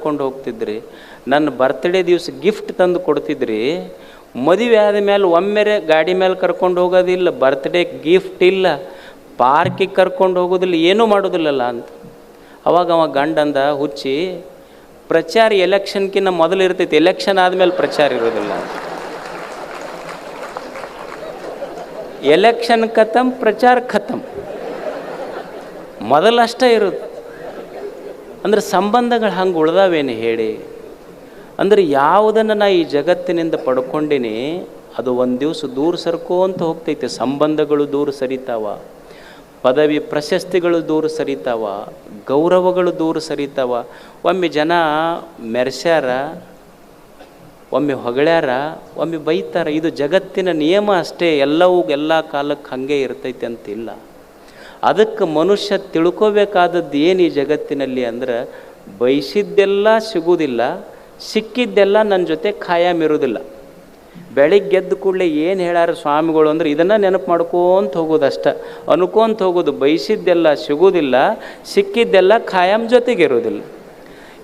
ಕರ್ಕೊಂಡು ಹೋಗ್ತಿದ್ರಿ, ನನ್ನ ಬರ್ತ್ಡೇ ದಿವಸ ಗಿಫ್ಟ್ ತಂದು ಕೊಡ್ತಿದ್ರಿ. ಮದುವೆ ಆದ ಮೇಲೆ ಒಮ್ಮೆರೆ ಗಾಡಿ ಮೇಲೆ ಕರ್ಕೊಂಡು ಹೋಗೋದಿಲ್ಲ, ಬರ್ತ್ಡೇ ಗಿಫ್ಟ್ ಇಲ್ಲ, ಪಾರ್ಕಿಗೆ ಕರ್ಕೊಂಡು ಹೋಗೋದಿಲ್ಲ, ಏನೂ ಮಾಡೋದಿಲ್ಲಲ್ಲ ಅಂತ. ಅವಾಗ ಅವ ಗಂಡಂದ ಹುಚ್ಚಿ, ಪ್ರಚಾರ ಎಲೆಕ್ಷನ್ಕಿನ್ನ ಮೊದಲು ಇರ್ತೈತಿ, ಎಲೆಕ್ಷನ್ ಆದಮೇಲೆ ಪ್ರಚಾರ ಇರೋದಿಲ್ಲ. ಎಲೆಕ್ಷನ್ ಖತಮ್, ಪ್ರಚಾರ ಖತಮ್, ಮೊದಲಷ್ಟೇ ಇರೋದು. ಅಂದ್ರೆ ಸಂಬಂಧಗಳು ಹಂಗೆ ಉಳ್ದಾವೇನು ಹೇಳಿ? ಅಂದರೆ ಯಾವುದನ್ನು ನಾ ಈ ಜಗತ್ತಿನಿಂದ ಪಡ್ಕೊಂಡಿನಿ ಅದು ಒಂದು ದಿವಸ ದೂರ ಸರ್ಕೋಂತ ಹೋಗ್ತೈತೆ. ಸಂಬಂಧಗಳು ದೂರ ಸರಿತಾವ, ಪದವಿ ಪ್ರಶಸ್ತಿಗಳು ದೂರ ಸರಿತಾವ, ಗೌರವಗಳು ದೂರ ಸರಿತಾವ. ಒಮ್ಮೆ ಜನ ಮೆರೆಸ್ಯಾರ, ಒಮ್ಮೆ ಹೊಗಳ್ಯಾರ, ಒಮ್ಮೆ ಬೈತಾರ. ಇದು ಜಗತ್ತಿನ ನಿಯಮ ಅಷ್ಟೇ, ಎಲ್ಲವೂ ಎಲ್ಲ ಕಾಲಕ್ಕೆ ಹಾಗೆ ಇರ್ತೈತೆ ಅಂತಿಲ್ಲ. ಅದಕ್ಕೆ ಮನುಷ್ಯ ತಿಳ್ಕೋಬೇಕಾದದ್ದು ಏನು ಈ ಜಗತ್ತಿನಲ್ಲಿ ಅಂದ್ರೆ, ಬಯಸಿದ್ದೆಲ್ಲ ಸಿಗುವುದಿಲ್ಲ, ಸಿಕ್ಕಿದ್ದೆಲ್ಲ ನನ್ನ ಜೊತೆ ಖಾಯಂ ಇರೋದಿಲ್ಲ. ಬೆಳಿಗ್ಗೆ ಎದ್ದು ಕೂಡಲೇ ಏನು ಹೇಳ್ಯಾರ ಸ್ವಾಮಿಗಳು ಅಂದ್ರೆ ಇದನ್ನು ನೆನಪು ಮಾಡ್ಕೋತ ಹೋಗೋದು ಅಷ್ಟ, ಅನ್ಕೊಂತ ಹೋಗೋದು. ಬಯಸಿದ್ದೆಲ್ಲ ಸಿಗೋದಿಲ್ಲ, ಸಿಕ್ಕಿದ್ದೆಲ್ಲ ಖಾಯಂ ಜೊತೆಗೆ ಇರೋದಿಲ್ಲ.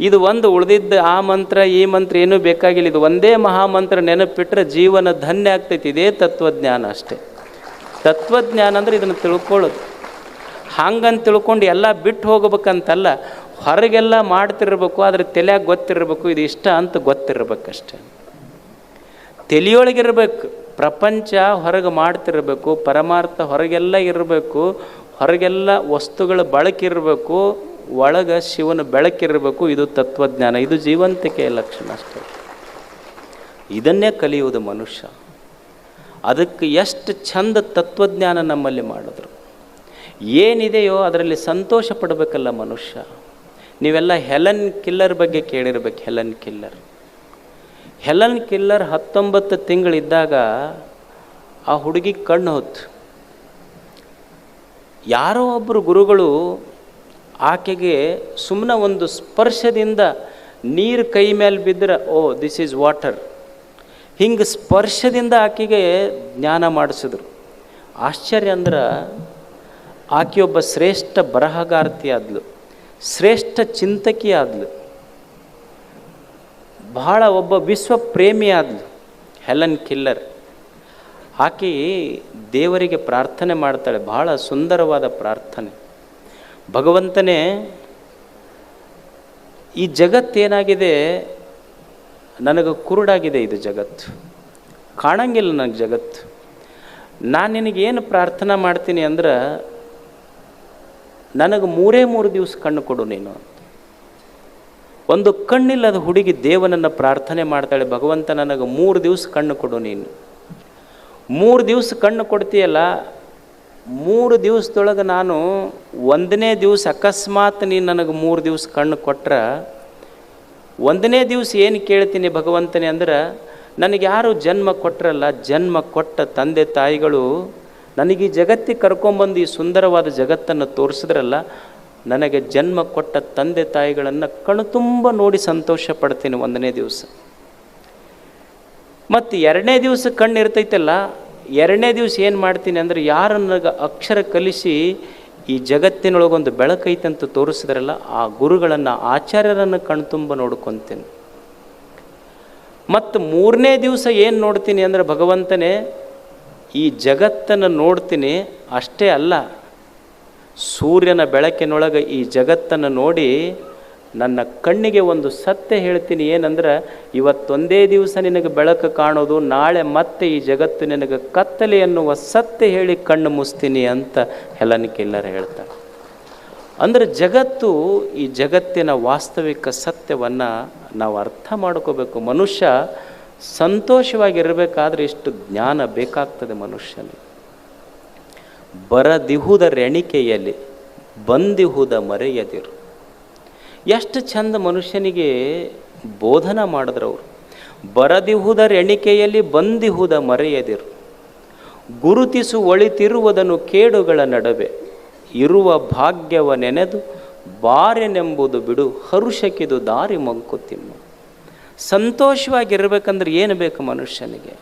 ಇದು ಒಂದು ಉಳಿದಿದ್ದ ಆ ಮಂತ್ರ ಈ ಮಂತ್ರ ಏನೂ ಬೇಕಾಗಿಲ್ಲ. ಇದು ಒಂದೇ ಮಹಾಮಂತ್ರ ನೆನಪಿಟ್ರೆ ಜೀವನ ಧನ್ಯ ಆಗ್ತೈತಿ. ಇದೇ ತತ್ವಜ್ಞಾನ ಅಷ್ಟೇ. ತತ್ವಜ್ಞಾನ ಅಂದರೆ ಇದನ್ನು ತಿಳ್ಕೊಳ್ಳೋದು. ಹಂಗಂತ ತಿಳ್ಕೊಂಡು ಎಲ್ಲ ಬಿಟ್ಟು ಹೋಗ್ಬೇಕಂತಲ್ಲ, ಹೊರಗೆಲ್ಲ ಮಾಡ್ತಿರ್ಬೇಕು, ಆದರೆ ತಲೆಯಾಗ ಗೊತ್ತಿರಬೇಕು, ಇದು ಇಷ್ಟ ಅಂತ ಗೊತ್ತಿರಬೇಕಷ್ಟೆ. ತಲೆಯೊಳಗಿರ್ಬೇಕು. ಪ್ರಪಂಚ ಹೊರಗೆ ಮಾಡ್ತಿರಬೇಕು, ಪರಮಾರ್ಥ ಹೊರಗೆಲ್ಲ ಇರಬೇಕು, ಹೊರಗೆಲ್ಲ ವಸ್ತುಗಳ ಬಳಕಿರಬೇಕು, ಒಳಗೆ ಶಿವನ ಬೆಳಕಿರಬೇಕು. ಇದು ತತ್ವಜ್ಞಾನ, ಇದು ಜೀವಂತಿಕೆಯ ಲಕ್ಷಣ ಅಷ್ಟೇ. ಇದನ್ನೇ ಕಲಿಯುವುದು ಮನುಷ್ಯ. ಅದಕ್ಕೆ ಎಷ್ಟು ಚಂದ ತತ್ವಜ್ಞಾನ ನಮ್ಮಲ್ಲಿ ಮಾಡಿದ್ರು. ಏನಿದೆಯೋ ಅದರಲ್ಲಿ ಸಂತೋಷ ಪಡಬೇಕಲ್ಲ ಮನುಷ್ಯ. ನೀವೆಲ್ಲ ಹೆಲನ್ ಕಿಲ್ಲರ್ ಬಗ್ಗೆ ಕೇಳಿರ್ಬೇಕು. ಹೆಲನ್ ಕಿಲ್ಲರ್ 19 ತಿಂಗಳಿದ್ದಾಗ ಆ ಹುಡುಗಿ ಕಣ್ಣು ಹೊತ್ತು. ಯಾರೋ ಒಬ್ಬರು ಗುರುಗಳು ಆಕೆಗೆ ಸುಮ್ಮನೆ ಒಂದು ಸ್ಪರ್ಶದಿಂದ ನೀರು ಕೈ ಮೇಲೆ ಬಿದ್ದರೆ ಓ ದಿಸ್ ಈಸ್ ವಾಟರ್, ಹಿಂಗೆ ಸ್ಪರ್ಶದಿಂದ ಆಕೆಗೆ ಜ್ಞಾನ ಮಾಡಿಸಿದ್ರು. ಆಶ್ಚರ್ಯ ಅಂದ್ರೆ ಆಕೆಯೊಬ್ಬ ಶ್ರೇಷ್ಠ ಬರಹಗಾರ್ತಿ ಆದ್ಲು, ಶ್ರೇಷ್ಠ ಚಿಂತಕಿ ಆದ್ಲು, ಬಹಳ ಒಬ್ಬ ವಿಶ್ವ ಪ್ರೇಮಿ ಆದ್ಲು ಹೆಲನ್ ಕಿಲ್ಲರ್. ಆಕೆ ದೇವರಿಗೆ ಪ್ರಾರ್ಥನೆ ಮಾಡ್ತಾಳೆ, ಬಹಳ ಸುಂದರವಾದ ಪ್ರಾರ್ಥನೆ. ಭಗವಂತನೇ, ಈ ಜಗತ್ತೇನಾಗಿದೆ, ನನಗೆ ಕುರುಡಾಗಿದೆ, ಇದು ಜಗತ್ತು ಕಾಣಂಗಿಲ್ಲ ನನಗೆ ಜಗತ್ತು. ನಾನು ನಿನಗೇನು ಪ್ರಾರ್ಥನಾ ಮಾಡ್ತೀನಿ ಅಂದ್ರೆ, ನನಗೆ 3 ದಿವಸ ಕಣ್ಣು ಕೊಡು ನೀನು. ಒಂದು ಕಣ್ಣಿಲ್ಲದ ಹುಡುಗಿ ದೇವನನ್ನು ಪ್ರಾರ್ಥನೆ ಮಾಡ್ತಾಳೆ, ಭಗವಂತ ನನಗೆ 3 ದಿವಸ ಕಣ್ಣು ಕೊಡು ನೀನು. 3 ದಿವಸ ಕಣ್ಣು ಕೊಡ್ತೀಯಲ್ಲ, 3 ದಿವಸದೊಳಗೆ ನಾನು 1ನೇ ದಿವಸ ಅಕಸ್ಮಾತ್ ನೀನು ನನಗೆ 3 ದಿವಸ ಕಣ್ಣು ಕೊಟ್ರೆ, 1ನೇ ದಿವಸ ಏನು ಕೇಳ್ತೀನಿ ಭಗವಂತನೇ ಅಂದ್ರೆ, ನನಗೆ ಯಾರು ಜನ್ಮ ಕೊಟ್ಟರಲ್ಲ, ಜನ್ಮ ಕೊಟ್ಟ ತಂದೆ ತಾಯಿಗಳು ನನಗೆ ಈ ಜಗತ್ತಿಗೆ ಕರ್ಕೊಂಬಂದು ಈ ಸುಂದರವಾದ ಜಗತ್ತನ್ನು ತೋರಿಸಿದ್ರಲ್ಲ, ನನಗೆ ಜನ್ಮ ಕೊಟ್ಟ ತಂದೆ ತಾಯಿಗಳನ್ನು ಕಣ್ಣು ತುಂಬ ನೋಡಿ ಸಂತೋಷ ಪಡ್ತೀನಿ 1ನೇ ದಿವಸ. ಮತ್ತು 2ನೇ ದಿವಸ ಕಣ್ಣು ಇರ್ತೈತಲ್ಲ, 2ನೇ ದಿವಸ ಏನು ಮಾಡ್ತೀನಿ ಅಂದರೆ, ಯಾರು ನನಗೆ ಅಕ್ಷರ ಕಲಿಸಿ ಈ ಜಗತ್ತಿನೊಳಗೊಂದು ಬೆಳಕೈತಂತ ತೋರಿಸಿದ್ರಲ್ಲ, ಆ ಗುರುಗಳನ್ನು ಆಚಾರ್ಯರನ್ನು ಕಣ್ಣು ತುಂಬ ನೋಡ್ಕೊತೀನಿ. ಮತ್ತು 3ನೇ ದಿವಸ ಏನು ನೋಡ್ತೀನಿ ಅಂದರೆ, ಭಗವಂತನೇ ಈ ಜಗತ್ತನ್ನು ನೋಡ್ತೀನಿ, ಅಷ್ಟೇ ಅಲ್ಲ ಸೂರ್ಯನ ಬೆಳಕಿನೊಳಗೆ ಈ ಜಗತ್ತನ್ನು ನೋಡಿ ನನ್ನ ಕಣ್ಣಿಗೆ ಒಂದು ಸತ್ಯ ಹೇಳ್ತೀನಿ. ಏನಂದ್ರೆ, ಇವತ್ತೊಂದೇ ದಿವಸ ನಿನಗೆ ಬೆಳಕು ಕಾಣೋದು, ನಾಳೆ ಮತ್ತೆ ಈ ಜಗತ್ತು ನಿನಗೆ ಕತ್ತಲೆ ಎನ್ನುವ ಸತ್ಯ ಹೇಳಿ ಕಣ್ಣು ಮುಸ್ತೀನಿ ಅಂತ ಹೆಲನ್ ಕಿಲ್ಲರ್ ಹೇಳ್ತಾರೆ. ಅಂದರೆ ಜಗತ್ತು, ಈ ಜಗತ್ತಿನ ವಾಸ್ತವಿಕ ಸತ್ಯವನ್ನು ನಾವು ಅರ್ಥ ಮಾಡ್ಕೋಬೇಕು. ಮನುಷ್ಯ ಸಂತೋಷವಾಗಿರಬೇಕಾದ್ರೆ ಇಷ್ಟು ಜ್ಞಾನ ಬೇಕಾಗ್ತದೆ ಮನುಷ್ಯನಿಗೆ. ಬರದಿಹುದರೆಣಿಕೆಯಲ್ಲಿ ಬಂದಿಹುದ ಮರೆಯದಿರು. ಎಷ್ಟು ಚಂದ ಮನುಷ್ಯನಿಗೆ ಬೋಧನ ಮಾಡಿದ್ರವರು. ಬರದಿಹುದರೆಣಿಕೆಯಲ್ಲಿ ಬಂದಿಹುದ ಮರೆಯದಿರು, ಗುರುತಿಸು ಒಳಿತಿರುವುದನ್ನು ಕೇಡುಗಳ ನಡುವೆ, ಇರುವ ಭಾಗ್ಯವ ನೆನೆದು ಬಾರೆನೆಂಬುದು ಬಿಡು, ಹರುಷಕ್ಕಿದು ದಾರಿ ಮಂಕುತಿಮ್ಮ. ಸಂತೋಷವಾಗಿರ್ಬೇಕಂದ್ರೆ ಏನು ಬೇಕು ಮನುಷ್ಯನಿಗೆ?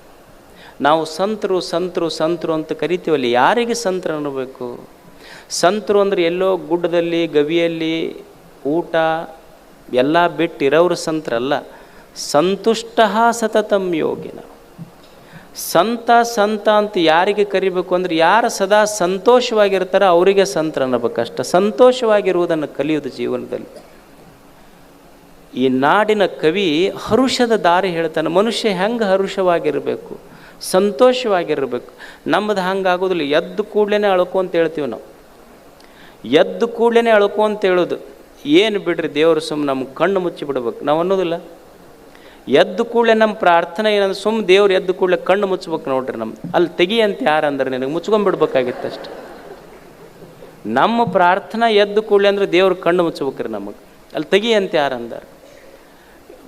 ನಾವು ಸಂತರು ಸಂತರು ಸಂತರು ಅಂತ ಕರಿತೀವಲ್ಲಿ, ಯಾರಿಗೆ ಸಂತರು ಅನ್ನಬೇಕು? ಸಂತರು ಅಂದರೆ ಎಲ್ಲೋ ಗುಡ್ಡದಲ್ಲಿ ಗವಿಯಲ್ಲಿ ಊಟ ಎಲ್ಲ ಬಿಟ್ಟಿರೋರು ಸಂತರಲ್ಲ. ಸಂತುಷ್ಟ ಸತತಂ ಯೋಗಿನ. ಸಂತ ಸಂತ ಅಂತ ಯಾರಿಗೆ ಕರಿಬೇಕು ಅಂದರೆ ಯಾರು ಸದಾ ಸಂತೋಷವಾಗಿರ್ತಾರೋ ಅವರಿಗೆ ಸಂತರ ಅನ್ನಬೇಕಷ್ಟ. ಸಂತೋಷವಾಗಿರುವುದನ್ನು ಕಲಿಯೋದು ಜೀವನದಲ್ಲಿ. ಈ ನಾಡಿನ ಕವಿ ಹರುಷದ ದಾರಿ ಹೇಳ್ತಾನೆ. ಮನುಷ್ಯ ಹೆಂಗೆ ಹರುಷವಾಗಿರಬೇಕು, ಸಂತೋಷವಾಗಿರಬೇಕು. ನಮ್ಮದು ಹಂಗಾಗೋದಿಲ್ಲ. ಎದ್ದು ಕೂಡಲೇ ಅಳ್ಕೊ ಅಂತ ಹೇಳ್ತೀವಿ ನಾವು. ಎದ್ದು ಕೂಡಲೇ ಅಳ್ಕೊ ಅಂತ ಹೇಳೋದು. ಏನು ಬಿಡ್ರಿ, ದೇವರು ಸುಮ್ಮನೆ ನಮ್ಮ ಕಣ್ಣು ಮುಚ್ಚಿ ಬಿಡ್ಬೇಕು ನಾವು ಅನ್ನೋದಿಲ್ಲ. ಎದ್ದು ಕೂಡಲೇ ನಮ್ಮ ಪ್ರಾರ್ಥನೆ ಏನಂದ್ರೆ ಸುಮ್ಮ ದೇವ್ರು ಎದ್ದು ಕೂಡಲೇ ಕಣ್ಣು ಮುಚ್ಚಬೇಕು ನೋಡ್ರಿ. ನಮ್ಮ ಅಲ್ಲಿ ತೆಗಿ ಅಂತ ಯಾರಂದ್ರೆ ನಿನಗೆ ಮುಚ್ಕೊಂಡ್ಬಿಡ್ಬೇಕಾಗಿತ್ತು ಅಷ್ಟೆ. ನಮ್ಮ ಪ್ರಾರ್ಥನಾ ಎದ್ದು ಕೂಡಲೇ ಅಂದ್ರೆ ದೇವ್ರು ಕಣ್ಣು ಮುಚ್ಚಬೇಕ್ರಿ ನಮಗೆ. ಅಲ್ಲಿ ತೆಗಿ ಅಂತ ಯಾರಂದಾರ.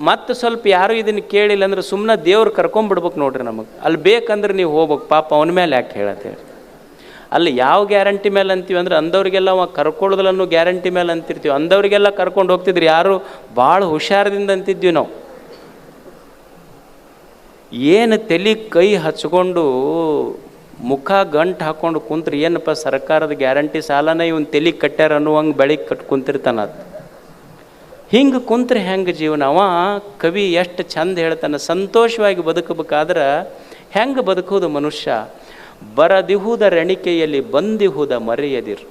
ಮತ್ತು ಸ್ವಲ್ಪ ಯಾರು ಇದನ್ನು ಕೇಳಿಲ್ಲ ಅಂದ್ರೆ ಸುಮ್ಮನೆ ದೇವ್ರು ಕರ್ಕೊಂಬಿಡ್ಬೇಕು ನೋಡ್ರಿ ನಮಗೆ. ಅಲ್ಲಿ ಬೇಕಂದ್ರೆ ನೀವು ಹೋಗ್ಬೇಕು, ಪಾಪ ಅವನ ಮೇಲೆ ಯಾಕೆ ಹೇಳತ್ತೇಳಿ. ಅಲ್ಲಿ ಯಾವ ಗ್ಯಾರಂಟಿ ಮೇಲೆ ಅಂತೀವಿ ಅಂದ್ರೆ ಅಂದವ್ರಿಗೆಲ್ಲ ಅವ ಕರ್ಕೊಳ್ಳೋದಿಲ್ಲ ಅನ್ನೋ ಗ್ಯಾರಂಟಿ ಮೇಲೆ ಅಂತಿರ್ತೀವಿ. ಅಂದವ್ರಿಗೆಲ್ಲ ಕರ್ಕೊಂಡು ಹೋಗ್ತಿದ್ರಿ, ಯಾರು ಭಾಳ ಹುಷಾರದಿಂದ ಅಂತಿದ್ವಿ ನಾವು. ಏನು ತಲೆ ಕೈ ಹಚ್ಕೊಂಡು ಮುಖ ಗಂಟು ಹಾಕ್ಕೊಂಡು ಕುಂತ್ರಿ ಏನಪ್ಪ ಸರ್ಕಾರದ ಗ್ಯಾರಂಟಿ ಸಾಲನ ಇವನು ತಲೆ ಕಟ್ಟ್ಯಾರ ಅನ್ನುವಂಗೆ ಬೆಳಿಗ್ಗೆ ಕಟ್ ಕುಂತಿರ್ತಾನ. ಅದು ಹಿಂಗೆ ಕುಂತ್ರೆ ಹೆಂಗೆ ಜೀವನ? ಅವ ಕವಿ ಎಷ್ಟು ಚಂದ ಹೇಳ್ತಾನೆ. ಸಂತೋಷವಾಗಿ ಬದುಕಬೇಕಾದ್ರೆ ಹೆಂಗೆ ಬದುಕೋದು ಮನುಷ್ಯ? ಬರದಿಹುದ ರೆಣಿಕೆಯಲ್ಲಿ ಬಂದಿಹುದ ಮರೆಯದಿರು.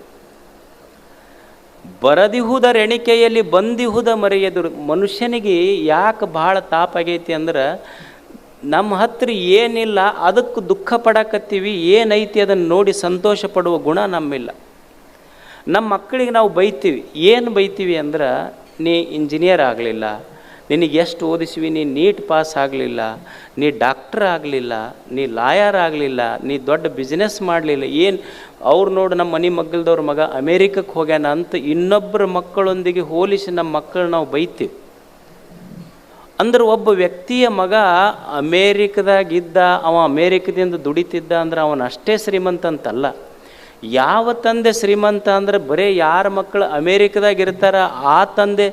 ಬರದಿಹುದ ರೆಣಿಕೆಯಲ್ಲಿ ಬಂದಿಹುದ ಮರೆಯದಿರು. ಮನುಷ್ಯನಿಗೆ ಯಾಕೆ ಭಾಳ ತಾಪಾಗೈತಿ ಅಂದ್ರೆ ನಮ್ಮ ಹತ್ರ ಏನಿಲ್ಲ ಅದಕ್ಕೆ ದುಃಖ ಪಡಕತ್ತೀವಿ. ಏನೈತಿ ಅದನ್ನು ನೋಡಿ ಸಂತೋಷ ಪಡುವ ಗುಣ ನಮ್ಮಿಲ್ಲ. ನಮ್ಮ ಮಕ್ಕಳಿಗೆ ನಾವು ಬೈತೀವಿ. ಏನು ಬೈತೀವಿ ಅಂದ್ರೆ, ನೀ ಇಂಜಿನಿಯರ್ ಆಗಲಿಲ್ಲ, ನಿನಗೆ ಎಷ್ಟು ಓದಿಸಿವಿ, ನೀ ನೀಟ್ ಪಾಸ್ ಆಗಲಿಲ್ಲ, ನೀ ಡಾಕ್ಟ್ರ್ ಆಗಲಿಲ್ಲ, ನೀ ಲಾಯರ್ ಆಗಲಿಲ್ಲ, ನೀ ದೊಡ್ಡ ಬಿಸ್ನೆಸ್ ಮಾಡಲಿಲ್ಲ. ಏನು ಅವ್ರು ನೋಡಿ ನಮ್ಮ ಮನೆ ಮಗ್ಗಲ್ದವ್ರ ಮಗ ಅಮೇರಿಕಕ್ಕೆ ಹೋಗ್ಯಾನ ಅಂತ ಇನ್ನೊಬ್ಬರ ಮಕ್ಕಳೊಂದಿಗೆ ಹೋಲಿಸಿ ನಮ್ಮ ಮಕ್ಕಳು ನಾವು ಬೈತೀವಿ. ಅಂದ್ರೆ ಒಬ್ಬ ವ್ಯಕ್ತಿಯ ಮಗ ಅಮೇರಿಕದಾಗಿದ್ದ, ಅವ ಅಮೇರಿಕದಿಂದ ದುಡಿತಿದ್ದ ಅಂದ್ರೆ ಅವನು ಅಷ್ಟೇ ಶ್ರೀಮಂತ ಅಂತಲ್ಲ. ಯಾವ ತಂದೆ ಶ್ರೀಮಂತ ಅಂದರೆ ಬರೀ ಯಾರ ಮಕ್ಕಳು ಅಮೇರಿಕದಾಗ ಇರ್ತಾರ ಆ ತಂದೆ,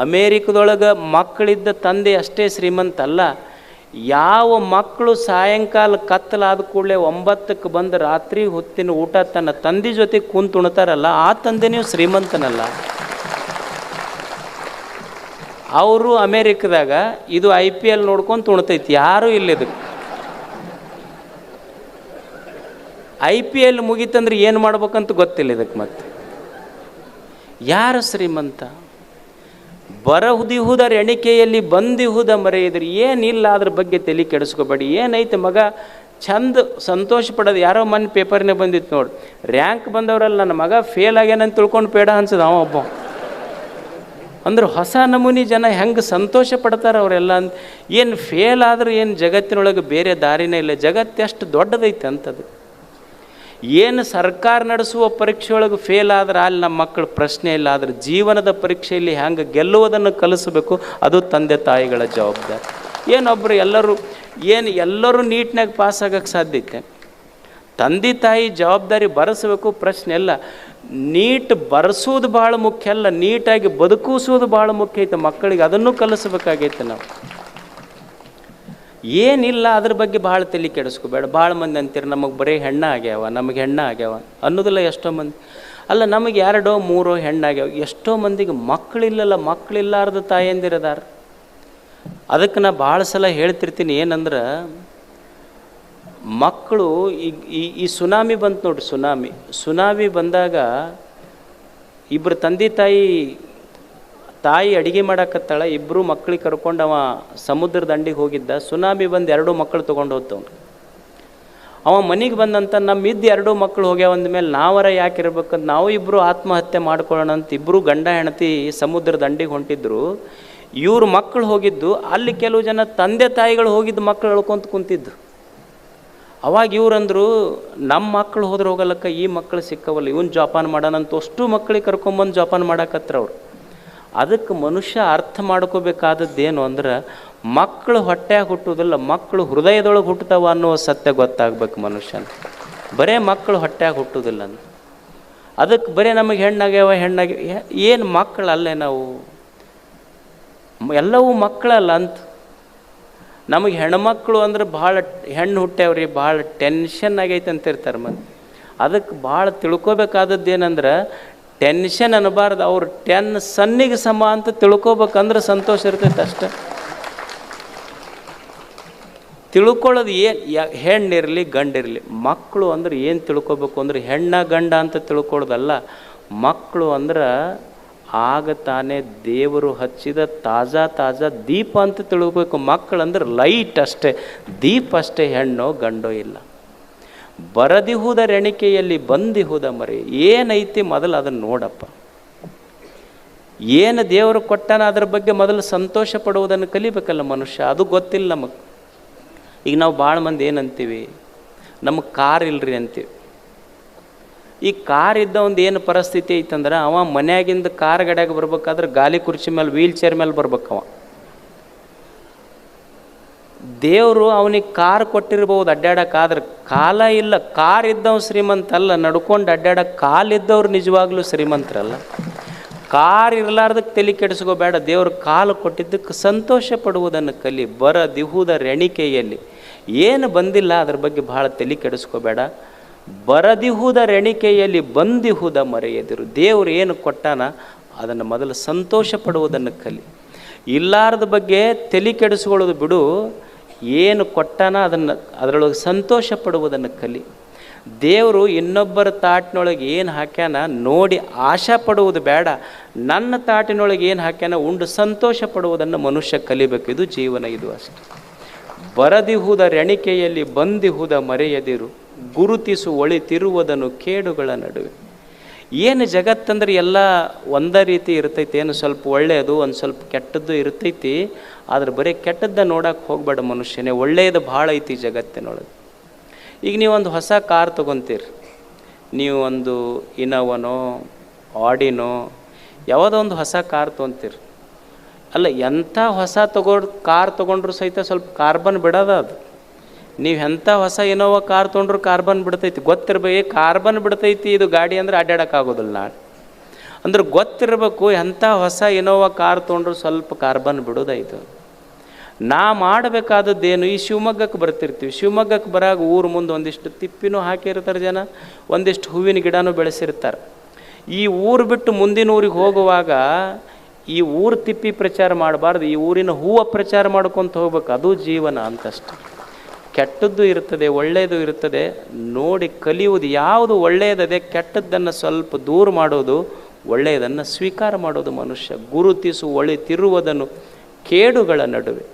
ಅಮೇರಿಕದೊಳಗೆ ಮಕ್ಕಳಿದ್ದ ತಂದೆ ಅಷ್ಟೇ ಶ್ರೀಮಂತ ಅಲ್ಲ. ಯಾವ ಮಕ್ಕಳು ಸಾಯಂಕಾಲ ಕತ್ತಲಾದ ಕೂಡಲೇ 9ಕ್ಕೆ ಬಂದು ರಾತ್ರಿ ಹೊತ್ತಿನ ಊಟ ತನ್ನ ತಂದೆ ಜೊತೆ ಕುಂತು ಉಣ್ತಾರಲ್ಲ ಆ ತಂದೆನೂ ಶ್ರೀಮಂತನಲ್ಲ. ಅವರು ಅಮೇರಿಕದಾಗ ಇದು IPL ನೋಡ್ಕೊಂಡು ಉಣ್ತೈತಿ, ಯಾರೂ ಇಲ್ಲಿದಕ್ಕೆ. IPL ಮುಗೀತಂದ್ರೆ ಏನು ಮಾಡ್ಬೇಕಂತ ಗೊತ್ತಿಲ್ಲ ಇದಕ್ಕೆ. ಮತ್ತೆ ಯಾರು ಶ್ರೀಮಂತ? ಬರಹುದಿಹುದ ಎಣಿಕೆಯಲ್ಲಿ ಬಂದಿಹುದ ಮರೆಯಿದ್ರಿ. ಏನಿಲ್ಲ ಅದ್ರ ಬಗ್ಗೆ ತಲೆ ಕೆಡಿಸ್ಕೋಬೇಡಿ. ಏನೈತೆ ಮಗ ಚಂದ ಸಂತೋಷ ಪಡೋದು. ಯಾರೋ ಮೊನ್ನೆ ಪೇಪರ್ನೇ ಬಂದಿತ್ತು ನೋಡಿ, ರ್ಯಾಂಕ್ ಬಂದವರಲ್ಲ ನನ್ನ ಮಗ ಫೇಲ್ ಆಗ್ಯಾನಂತ ತಿಳ್ಕೊಂಡು ಬೇಡ ಅನ್ಸದ ಅವ ಒಬ್ಬ. ಅಂದ್ರೆ ಹೊಸ ನಮೂನಿ ಜನ ಹೆಂಗೆ ಸಂತೋಷ ಪಡ್ತಾರೆ ಅವರೆಲ್ಲ. ಅಂತ ಏನು ಫೇಲ್ ಆದ್ರೆ ಏನು ಜಗತ್ತಿನೊಳಗೆ ಬೇರೆ ದಾರಿನೇ ಇಲ್ಲ. ಜಗತ್ತು ಎಷ್ಟು ದೊಡ್ಡದೈತೆ ಅಂಥದ್ದು. ಏನು ಸರ್ಕಾರ ನಡೆಸುವ ಪರೀಕ್ಷೆಯೊಳಗೆ ಫೇಲ್ ಆದ್ರೆ ಅಲ್ಲಿ ನಮ್ಮ ಮಕ್ಕಳು ಪ್ರಶ್ನೆ ಇಲ್ಲ. ಆದರೆ ಜೀವನದ ಪರೀಕ್ಷೆಯಲ್ಲಿ ಹೆಂಗೆ ಗೆಲ್ಲುವುದನ್ನು ಕಲಿಸಬೇಕು ಅದು ತಂದೆ ತಾಯಿಗಳ ಜವಾಬ್ದಾರಿ. ಏನೊಬ್ಬರು ಎಲ್ಲರೂ ನೀಟ್ನಾಗ ಪಾಸ್ ಆಗೋಕ್ಕೆ ಸಾಧ್ಯತೆ? ತಂದೆ ತಾಯಿ ಜವಾಬ್ದಾರಿ ಬರೆಸಬೇಕು, ಪ್ರಶ್ನೆ ಇಲ್ಲ. ನೀಟ್ ಬರೆಸೋದು ಭಾಳ ಮುಖ್ಯ ಅಲ್ಲ, ನೀಟಾಗಿ ಬದುಕಿಸೋದು ಭಾಳ ಮುಖ್ಯ ಐತೆ ಮಕ್ಕಳಿಗೆ. ಅದನ್ನು ಕಲಿಸ್ಬೇಕಾಗೈತೆ ನಾವು. ಏನಿಲ್ಲ ಅದ್ರ ಬಗ್ಗೆ ಭಾಳ ತಲೆ ಕೆಡಿಸ್ಕೋಬೇಡ. ಭಾಳ ಮಂದಿ ಅಂತೀರ ನಮಗೆ ಬರೀ ಹೆಣ್ಣು ಆಗ್ಯಾವ, ನಮಗೆ ಹೆಣ್ಣು ಆಗ್ಯಾವ ಅನ್ನೋದಿಲ್ಲ. ಎಷ್ಟೋ ಮಂದಿ ಅಲ್ಲ, ನಮಗೆ 2 3 ಹೆಣ್ಣಾಗ್ಯಾವ. ಎಷ್ಟೋ ಮಂದಿಗೆ ಮಕ್ಕಳಿಲ್ಲಲ್ಲ, ಮಕ್ಕಳಿಲ್ಲಾರ್ದ ತಾಯಂದಿರದಾರ. ಅದಕ್ಕೆ ನಾ ಭಾಳ ಸಲ ಹೇಳ್ತಿರ್ತೀನಿ. ಏನಂದ್ರೆ ಮಕ್ಕಳು ಈ ಸುನಾಮಿ ಬಂತು ನೋಡ್ರಿ. ಸುನಾಮಿ ಬಂದಾಗ ಇಬ್ಬರು ತಂದೆ ತಾಯಿ ಅಡುಗೆ ಮಾಡಾಕತ್ತಾಳ. ಇಬ್ಬರು ಮಕ್ಕಳಿಗೆ ಕರ್ಕೊಂಡು ಅವ ಸಮುದ್ರ ದಂಡಿಗೆ ಹೋಗಿದ್ದ. ಸುನಾಮಿ ಬಂದು 2 ಮಕ್ಕಳು ತೊಗೊಂಡು ಹೋಗ್ತವ್ನು. ಅವ ಮನೆಗೆ ಬಂದಂತ ನಮ್ಮಿದ್ದು 2 ಮಕ್ಕಳು ಹೋಗ್ಯಾವ ಅಂದಮೇಲೆ ನಾವರ ಯಾಕೆ ಇರ್ಬೇಕಂತ ನಾವು ಇಬ್ಬರು ಆತ್ಮಹತ್ಯೆ ಮಾಡ್ಕೊಳ್ಳೋಣ ಅಂತ ಇಬ್ಬರು ಗಂಡ ಹೆಂಡತಿ ಸಮುದ್ರ ದಂಡಿಗೆ ಹೊಂಟಿದ್ರು. ಇವ್ರ ಮಕ್ಕಳು ಹೋಗಿದ್ದು, ಅಲ್ಲಿ ಕೆಲವು ಜನ ತಂದೆ ತಾಯಿಗಳು ಹೋಗಿದ್ದು ಮಕ್ಕಳು ಹೇಳ್ಕೊಂತ ಕುಂತಿದ್ದು. ಅವಾಗ ಇವ್ರಂದ್ರು ನಮ್ಮ ಮಕ್ಕಳು ಹೋದ್ರೆ ಹೋಗಲ್ಲಕ್ಕ, ಈ ಮಕ್ಕಳು ಸಿಕ್ಕವಲ್ಲ, ಇವನು ಜೋಪಾನ ಮಾಡೋಣಂತ ಅಷ್ಟು ಮಕ್ಕಳಿಗೆ ಕರ್ಕೊಂಬಂದು ಜೋಪಾನ ಮಾಡಾಕತ್ರ ಅವ್ರು. ಅದಕ್ಕೆ ಮನುಷ್ಯ ಅರ್ಥ ಮಾಡ್ಕೋಬೇಕಾದದ್ದೇನು ಅಂದ್ರೆ ಮಕ್ಕಳು ಹೊಟ್ಟೆಯಾಗ ಹುಟ್ಟುವುದಿಲ್ಲ, ಮಕ್ಕಳು ಹೃದಯದೊಳಗೆ ಹುಟ್ಟುತ್ತಾವ ಅನ್ನೋ ಸತ್ಯ ಗೊತ್ತಾಗ್ಬೇಕು ಮನುಷ್ಯನ. ಬರೇ ಮಕ್ಕಳು ಹೊಟ್ಟೆಯಾಗ ಹುಟ್ಟುವುದಿಲ್ಲ ಅಂತ. ಅದಕ್ಕೆ ಬರೀ ನಮಗೆ ಹೆಣ್ಣಾಗ್ಯಾವ ಏನು ಮಕ್ಕಳಲ್ಲೇ ನಾವು ಎಲ್ಲವೂ ಮಕ್ಕಳಲ್ಲ ಅಂತ. ನಮಗೆ ಹೆಣ್ಮಕ್ಳು ಅಂದ್ರೆ ಭಾಳ ಹೆಣ್ಣು ಹುಟ್ಟ್ಯಾವ್ರಿ, ಭಾಳ ಟೆನ್ಷನ್ ಆಗೈತೆ ಅಂತಿರ್ತಾರೆ. ಮತ್ತು ಅದಕ್ಕೆ ಭಾಳ ತಿಳ್ಕೊಬೇಕಾದದ್ದು ಏನಂದ್ರೆ ಟೆನ್ಷನ್ ಅನ್ನಬಾರ್ದು, ಅವ್ರು 10 ಸನ್ನಿಗೆ ಸಮ ಅಂತ ತಿಳ್ಕೊಬೇಕಂದ್ರೆ ಸಂತೋಷ ಇರ್ತೈತೆ ಅಷ್ಟೆ. ತಿಳ್ಕೊಳ್ಳೋದು ಹೆಣ್ಣಿರಲಿ ಗಂಡಿರಲಿ, ಮಕ್ಕಳು ಅಂದ್ರೆ ಏನು ತಿಳ್ಕೊಬೇಕು ಅಂದ್ರೆ ಹೆಣ್ಣ ಗಂಡ ಅಂತ ತಿಳ್ಕೊಳ್ಳೋದಲ್ಲ. ಮಕ್ಕಳು ಅಂದ್ರೆ ಆಗ ತಾನೇ ದೇವರು ಹಚ್ಚಿದ ತಾಜಾ ದೀಪ ಅಂತ ತಿಳ್ಕೊಬೇಕು. ಮಕ್ಕಳು ಅಂದ್ರೆ ಲೈಟ್ ಅಷ್ಟೇ, ದೀಪ ಅಷ್ಟೇ, ಹೆಣ್ಣೋ ಗಂಡೋ ಇಲ್ಲ. ಬರದಿಹುದ ರೆಣಿಕೆಯಲ್ಲಿ ಬಂದಿಹುದ ಮರೆ, ಏನೈತಿ ಮೊದಲು ಅದನ್ನು ನೋಡಪ್ಪ. ಏನು ದೇವರು ಕೊಟ್ಟಾನ ಅದ್ರ ಬಗ್ಗೆ ಮೊದಲು ಸಂತೋಷ ಪಡುವುದನ್ನು ಕಲಿಬೇಕಲ್ಲ ಮನುಷ್ಯ. ಅದು ಗೊತ್ತಿಲ್ಲ ನಮಗೆ. ಈಗ ನಾವು ಭಾಳ ಮಂದಿ ಏನಂತೀವಿ, ನಮಗೆ ಕಾರ್ ಇಲ್ರಿ ಅಂತೀವಿ. ಈ ಕಾರ್ ಇದ್ದ ಒಂದು ಏನು ಪರಿಸ್ಥಿತಿ ಐತಂದ್ರೆ, ಅವ ಮನ್ಯಾಗಿಂದ ಕಾರ್ ಗಡ್ಯಾಗ ಬರ್ಬೇಕಾದ್ರೆ ಗಾಲಿ ಕುರ್ಚಿ ಮೇಲೆ ವೀಲ್ ಚೇರ್ ಮೇಲೆ ಬರ್ಬೇಕವ. ದೇವರು ಅವನಿಗೆ ಕಾರ್ ಕೊಟ್ಟಿರ್ಬೋದು ಅಡ್ಡಾಡಕ್ಕಾದ್ರೆ, ಕಾಲ ಇಲ್ಲ. ಕಾರ್ ಇದ್ದವ್ ಶ್ರೀಮಂತ ಅಲ್ಲ, ನಡ್ಕೊಂಡು ಅಡ್ಡಾಡಕ್ಕೆ ಕಾಲಿದ್ದವ್ರು ನಿಜವಾಗ್ಲೂ ಶ್ರೀಮಂತರಲ್ಲ. ಕಾರ್ ಇರಲಾರ್ದಕ್ಕೆ ತಲೆ ಕೆಡಿಸ್ಕೋಬೇಡ, ದೇವ್ರ ಕಾಲು ಕೊಟ್ಟಿದ್ದಕ್ಕೆ ಸಂತೋಷ ಪಡುವುದನ್ನು ಕಲಿ. ಬರದಿಹುದ ರೆಣಿಕೆಯಲ್ಲಿ ಏನು ಬಂದಿಲ್ಲ ಅದ್ರ ಬಗ್ಗೆ ಭಾಳ ತಲೆ ಕೆಡಿಸ್ಕೋಬೇಡ. ಬರದಿಹುದ ರೆಣಿಕೆಯಲ್ಲಿ ಬಂದಿಹುದ ಮರೆಯದಿರು. ದೇವರು ಏನು ಕೊಟ್ಟಾನ ಅದನ್ನು ಮೊದಲು ಸಂತೋಷ ಪಡುವುದನ್ನು ಕಲಿ. ಇಲ್ಲಾರದ ಬಗ್ಗೆ ತಲೆ ಕೆಡಿಸ್ಕೊಳ್ಳೋದು ಬಿಡು. ಏನು ಕೊಟ್ಟಾನ ಅದರೊಳಗೆ ಸಂತೋಷ ಪಡುವುದನ್ನು ಕಲಿ. ದೇವರು ಇನ್ನೊಬ್ಬರ ತಾಟಿನೊಳಗೆ ಏನು ಹಾಕ್ಯಾನ ನೋಡಿ ಆಶಾ ಪಡುವುದು ಬೇಡ. ನನ್ನ ತಾಟಿನೊಳಗೆ ಏನು ಹಾಕ್ಯಾನ ಉಂಡು ಸಂತೋಷ ಪಡುವುದನ್ನು ಮನುಷ್ಯ ಕಲಿಬೇಕು. ಇದು ಜೀವನ, ಇದು ಅಷ್ಟೆ. ಬರದಿಹುದ ರೆಣಿಕೆಯಲ್ಲಿ ಬಂದಿಹುದ ಮರೆಯದಿರು. ಗುರುತಿಸು ಒಳಿತಿರುವುದನ್ನು ಕೇಡುಗಳ ನಡುವೆ. ಏನು ಜಗತ್ತಂದ್ರೆ ಎಲ್ಲ ಒಂದೇ ರೀತಿ ಇರ್ತೈತಿ. ಏನು ಸ್ವಲ್ಪ ಒಳ್ಳೆಯದು, ಒಂದು ಸ್ವಲ್ಪ ಕೆಟ್ಟದ್ದು ಇರ್ತೈತಿ. ಆದ್ರೆ ಬರೀ ಕೆಟ್ಟದ್ದು ನೋಡೋಕೆ ಹೋಗಬೇಡ ಮನುಷ್ಯನೇ. ಒಳ್ಳೆಯದು ಭಾಳ ಐತಿ ಜಗತ್ತಿನೊಳಗೆ. ಈಗ ನೀವೊಂದು ಹೊಸ ಕಾರ್ ತೊಗೊತೀರಿ, ನೀವು ಒಂದು ಇನೋವನೋ ಆಡಿನೋ ಯಾವುದೋ ಒಂದು ಹೊಸ ಕಾರ್ ತೊಗೊತೀರಿ. ಅಲ್ಲ, ಎಂಥ ಹೊಸ ಕಾರ್ ತೊಗೊಂಡ್ರು ಸಹಿತ ಸ್ವಲ್ಪ ಕಾರ್ಬನ್ ಬಿಡೋದ ಅದು. ನೀವು ಎಂಥ ಹೊಸ ಇನೋವಾ ಕಾರ್ ತೊಗೊಂಡ್ರು ಕಾರ್ಬನ್ ಬಿಡ್ತೈತಿ, ಗೊತ್ತಿರ್ಬೇಕು. ಕಾರ್ಬನ್ ಬಿಡ್ತೈತಿ ಇದು ಗಾಡಿ ಅಂದ್ರೆ ಅಡ್ಡಾಡೋಕ್ಕಾಗೋದಿಲ್ಲ ನಾಳೆ ಅಂದ್ರೆ ಗೊತ್ತಿರಬೇಕು. ಎಂಥ ಹೊಸ ಇನೋವಾ ಕಾರ್ ತೊಗೊಂಡ್ರು ಸ್ವಲ್ಪ ಕಾರ್ಬನ್ ಬಿಡೋದಾಯ್ತು. ನಾ ಮಾಡಬೇಕಾದದ್ದೇನು, ಈ ಶಿವಮೊಗ್ಗಕ್ಕೆ ಬರ್ತಿರ್ತೀವಿ. ಶಿವಮೊಗ್ಗಕ್ಕೆ ಬರಾಗ ಊರು ಮುಂದೆ ಒಂದಿಷ್ಟು ತಿಪ್ಪಿನೂ ಹಾಕಿರ್ತಾರೆ ಜನ, ಒಂದಿಷ್ಟು ಹೂವಿನ ಗಿಡನೂ ಬೆಳೆಸಿರ್ತಾರೆ. ಈ ಊರು ಬಿಟ್ಟು ಮುಂದಿನ ಊರಿಗೆ ಹೋಗುವಾಗ ಈ ಊರು ತಿಪ್ಪಿ ಪ್ರಚಾರ ಮಾಡಬಾರ್ದು, ಈ ಊರಿನ ಹೂವು ಪ್ರಚಾರ ಮಾಡ್ಕೊತ ಹೋಗ್ಬೇಕು. ಅದು ಜೀವನ ಅಂತಷ್ಟೆ. ಕೆಟ್ಟದ್ದು ಇರ್ತದೆ, ಒಳ್ಳೆಯದು ಇರ್ತದೆ. ನೋಡಿ ಕಲಿಯುವುದು. ಯಾವುದು ಒಳ್ಳೆಯದದೆ ಕೆಟ್ಟದ್ದನ್ನು ಸ್ವಲ್ಪ ದೂರ ಮಾಡೋದು, ಒಳ್ಳೆಯದನ್ನು ಸ್ವೀಕಾರ ಮಾಡೋದು ಮನುಷ್ಯ. ಗುರುತಿಸು ಒಳಿತಿರುವುದನ್ನು ಕೇಡುಗಳ ನಡುವೆ.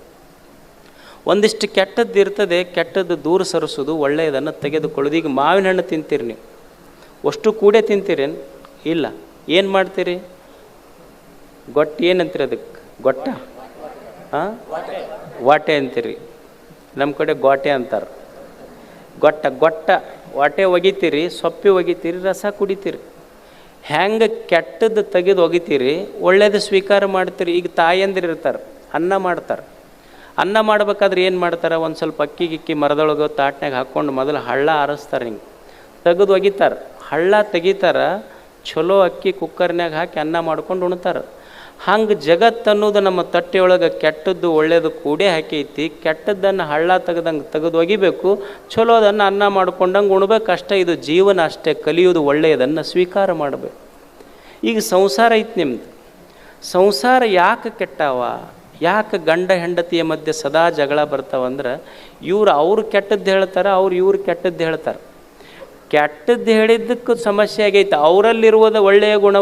ಒಂದಿಷ್ಟು ಕೆಟ್ಟದ್ದು ಇರ್ತದೆ, ಕೆಟ್ಟದ್ದು ದೂರ ಸರಿಸೋದು, ಒಳ್ಳೆಯದನ್ನು ತೆಗೆದುಕೊಳ್ಳೋದು. ಈಗ ಮಾವಿನ ಹಣ್ಣು ತಿಂತೀರಿ ನೀವು, ಅಷ್ಟು ಕೂಡೇ ತಿಂತೀರೇನು? ಇಲ್ಲ. ಏನು ಮಾಡ್ತೀರಿ? ಗೊಟ್ಟ ಏನಂತೀರಿ ಅದಕ್ಕೆ? ಗೊಟ್ಟ, ಹಾಂ, ವಾಟೆ ಅಂತೀರಿ. ನಮ್ಮ ಕಡೆ ಗೋಟೆ ಅಂತಾರೆ. ಗೊಟ್ಟ ವಾಟೆ ಒಗಿತೀರಿ, ಸೊಪ್ಪಿ ಒಗಿತೀರಿ, ರಸ ಕುಡಿತೀರಿ. ಹೆಂಗೆ ಕೆಟ್ಟದ್ದು ತೆಗೆದು ಒಗಿತೀರಿ, ಒಳ್ಳೇದು ಸ್ವೀಕಾರ ಮಾಡ್ತೀರಿ. ಈಗ ತಾಯಂದಿರು ಇರ್ತಾರೆ, ಅನ್ನ ಮಾಡ್ತಾರೆ. ಅನ್ನ ಮಾಡ್ಬೇಕಾದ್ರೆ ಏನು ಮಾಡ್ತಾರೆ, ಒಂದು ಸ್ವಲ್ಪ ಅಕ್ಕಿ ಗಿಕ್ಕಿ ಮರದೊಳಗೆ ತಾಟ್ನಾಗ ಹಾಕ್ಕೊಂಡು ಮೊದಲು ಹಳ್ಳ ಆರಿಸ್ತಾರೆ. ಹಿಂಗೆ ತೆಗೆದು ಒಗಿತಾರೆ, ಹಳ್ಳ ತೆಗಿತಾರೆ. ಚಲೋ ಅಕ್ಕಿ ಕುಕ್ಕರ್ನಾಗ ಹಾಕಿ ಅನ್ನ ಮಾಡ್ಕೊಂಡು ಉಣ್ತಾರೆ. ಹಂಗೆ ಜಗತ್ತನ್ನೋದು ನಮ್ಮ ತಟ್ಟೆಯೊಳಗೆ ಕೆಟ್ಟದ್ದು ಒಳ್ಳೆಯದು ಕೂಡೇ ಹಾಕೈತಿ. ಕೆಟ್ಟದ್ದನ್ನು ಹಳ್ಳ ತೆಗೆದು ಒಗಿಬೇಕು, ಚಲೋದನ್ನು ಅನ್ನ ಮಾಡ್ಕೊಂಡಂಗೆ ಉಣ್ಬೇಕು ಅಷ್ಟೇ. ಇದು ಜೀವನ ಅಷ್ಟೇ. ಕಲಿಯೋದು ಒಳ್ಳೆಯದನ್ನು ಸ್ವೀಕಾರ ಮಾಡಬೇಕು. ಈಗ ಸಂಸಾರ ಐತಿ ನಿಮ್ದು. ಸಂಸಾರ ಯಾಕೆ ಕೆಟ್ಟವ, ಯಾಕೆ ಗಂಡ ಹೆಂಡತಿಯ ಮಧ್ಯೆ ಸದಾ ಜಗಳ ಬರ್ತಾವಂದ್ರೆ, ಅವ್ರು ಕೆಟ್ಟದ್ದು ಹೇಳ್ತಾರೆ, ಇವ್ರು ಕೆಟ್ಟದ್ದು ಹೇಳ್ತಾರೆ. ಕೆಟ್ಟದ್ದು ಹೇಳಿದ್ದಕ್ಕೂ ಸಮಸ್ಯೆ ಆಗೈತೆ. ಅವರಲ್ಲಿರುವುದ ಒಳ್ಳೆಯ ಗುಣ,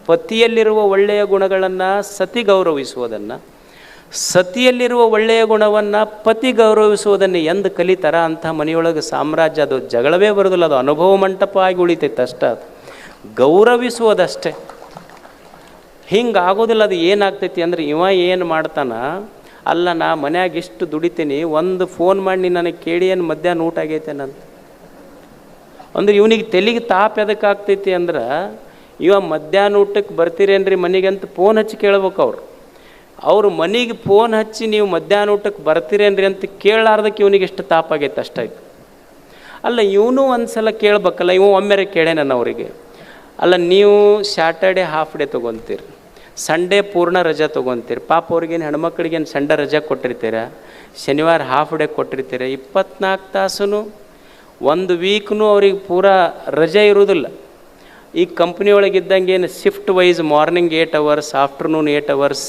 ಪತಿಯಲ್ಲಿರುವ ಒಳ್ಳೆಯ ಗುಣಗಳನ್ನು ಸತಿ ಗೌರವಿಸುವುದನ್ನು, ಸತಿಯಲ್ಲಿರುವ ಒಳ್ಳೆಯ ಗುಣವನ್ನು ಪತಿ ಗೌರವಿಸುವುದನ್ನು ಎಂದು ಕಲಿತಾರ ಅಂಥ ಮನೆಯೊಳಗೆ ಸಾಮ್ರಾಜ್ಯ. ಅದು ಜಗಳವೇ ಬರೋದಿಲ್ಲ, ಅದು ಅನುಭವ ಮಂಟಪ ಆಗಿ ಉಳಿತೈತೆ ಅಷ್ಟೇ. ಅದು ಗೌರವಿಸುವುದಷ್ಟೇ. ಹಿಂಗೆ ಆಗೋದಿಲ್ಲ. ಅದು ಏನಾಗ್ತೈತಿ ಅಂದ್ರೆ, ಏನು ಮಾಡ್ತಾನ, ಅಲ್ಲ ನಾ ಮನ್ಯಾಗ ಇಷ್ಟು ದುಡಿತೀನಿ, ಒಂದು ಫೋನ್ ಮಾಡಿ ನನಗೆ ಕೇಳಿ ಏನು ಮಧ್ಯಾಹ್ನ ಊಟ ಆಗೈತೆ ನಂತ ಅಂದ್ರೆ, ಇವನಿಗೆ ತೆಲಿಗೆ ತಾಪ ಎದಕ್ಕೆ ಆಗ್ತೈತಿ ಅಂದ್ರೆ, ಮಧ್ಯಾಹ್ನ ಊಟಕ್ಕೆ ಬರ್ತೀರೇನ್ರಿ ಮನೆಗೆ ಅಂತ ಫೋನ್ ಹಚ್ಚಿ ಕೇಳ್ಬೇಕು. ಅವರು ಮನೆಗೆ ಫೋನ್ ಹಚ್ಚಿ ನೀವು ಮಧ್ಯಾಹ್ನ ಊಟಕ್ಕೆ ಬರ್ತೀರೇನ್ರಿ ಅಂತ ಕೇಳಲಾರ್ದಕ್ಕೆ ಇವನಿಗೆ ಎಷ್ಟು ತಾಪ ಆಗೈತೆ ಅಷ್ಟಾಯ್ತು. ಅಲ್ಲ, ಇವನು ಒಂದು ಸಲ ಕೇಳ್ಬೇಕಲ್ಲ. ಒಮ್ಮೆರೆ ಕೇಳೇ ನಾನು ಅವರಿಗೆ, ಅಲ್ಲ ನೀವು ಸ್ಯಾಟರ್ಡೆ ಹಾಫ್ ಡೇ ತೊಗೊತೀರಿ, ಸಂಡೇ ಪೂರ್ಣ ರಜಾ ತೊಗೊತೀರಿ. ಪಾಪ ಅವ್ರಿಗೇನು ಹೆಣ್ಮಕ್ಳಿಗೇನು ಸಂಡೇ ರಜಾ ಕೊಟ್ಟಿರ್ತೀರ, ಶನಿವಾರ ಹಾಫ್ ಡೇ ಕೊಟ್ಟಿರ್ತೀರ. 24 ತಾಸು ಒಂದು ವೀಕ್ನೂ ಅವ್ರಿಗೆ ಪೂರಾ ರಜೆ ಇರೋದಿಲ್ಲ. ಈ ಕಂಪ್ನಿ ಒಳಗಿದ್ದಂಗೆ ಏನು shift wise morning 8 hours, afternoon 8 hours,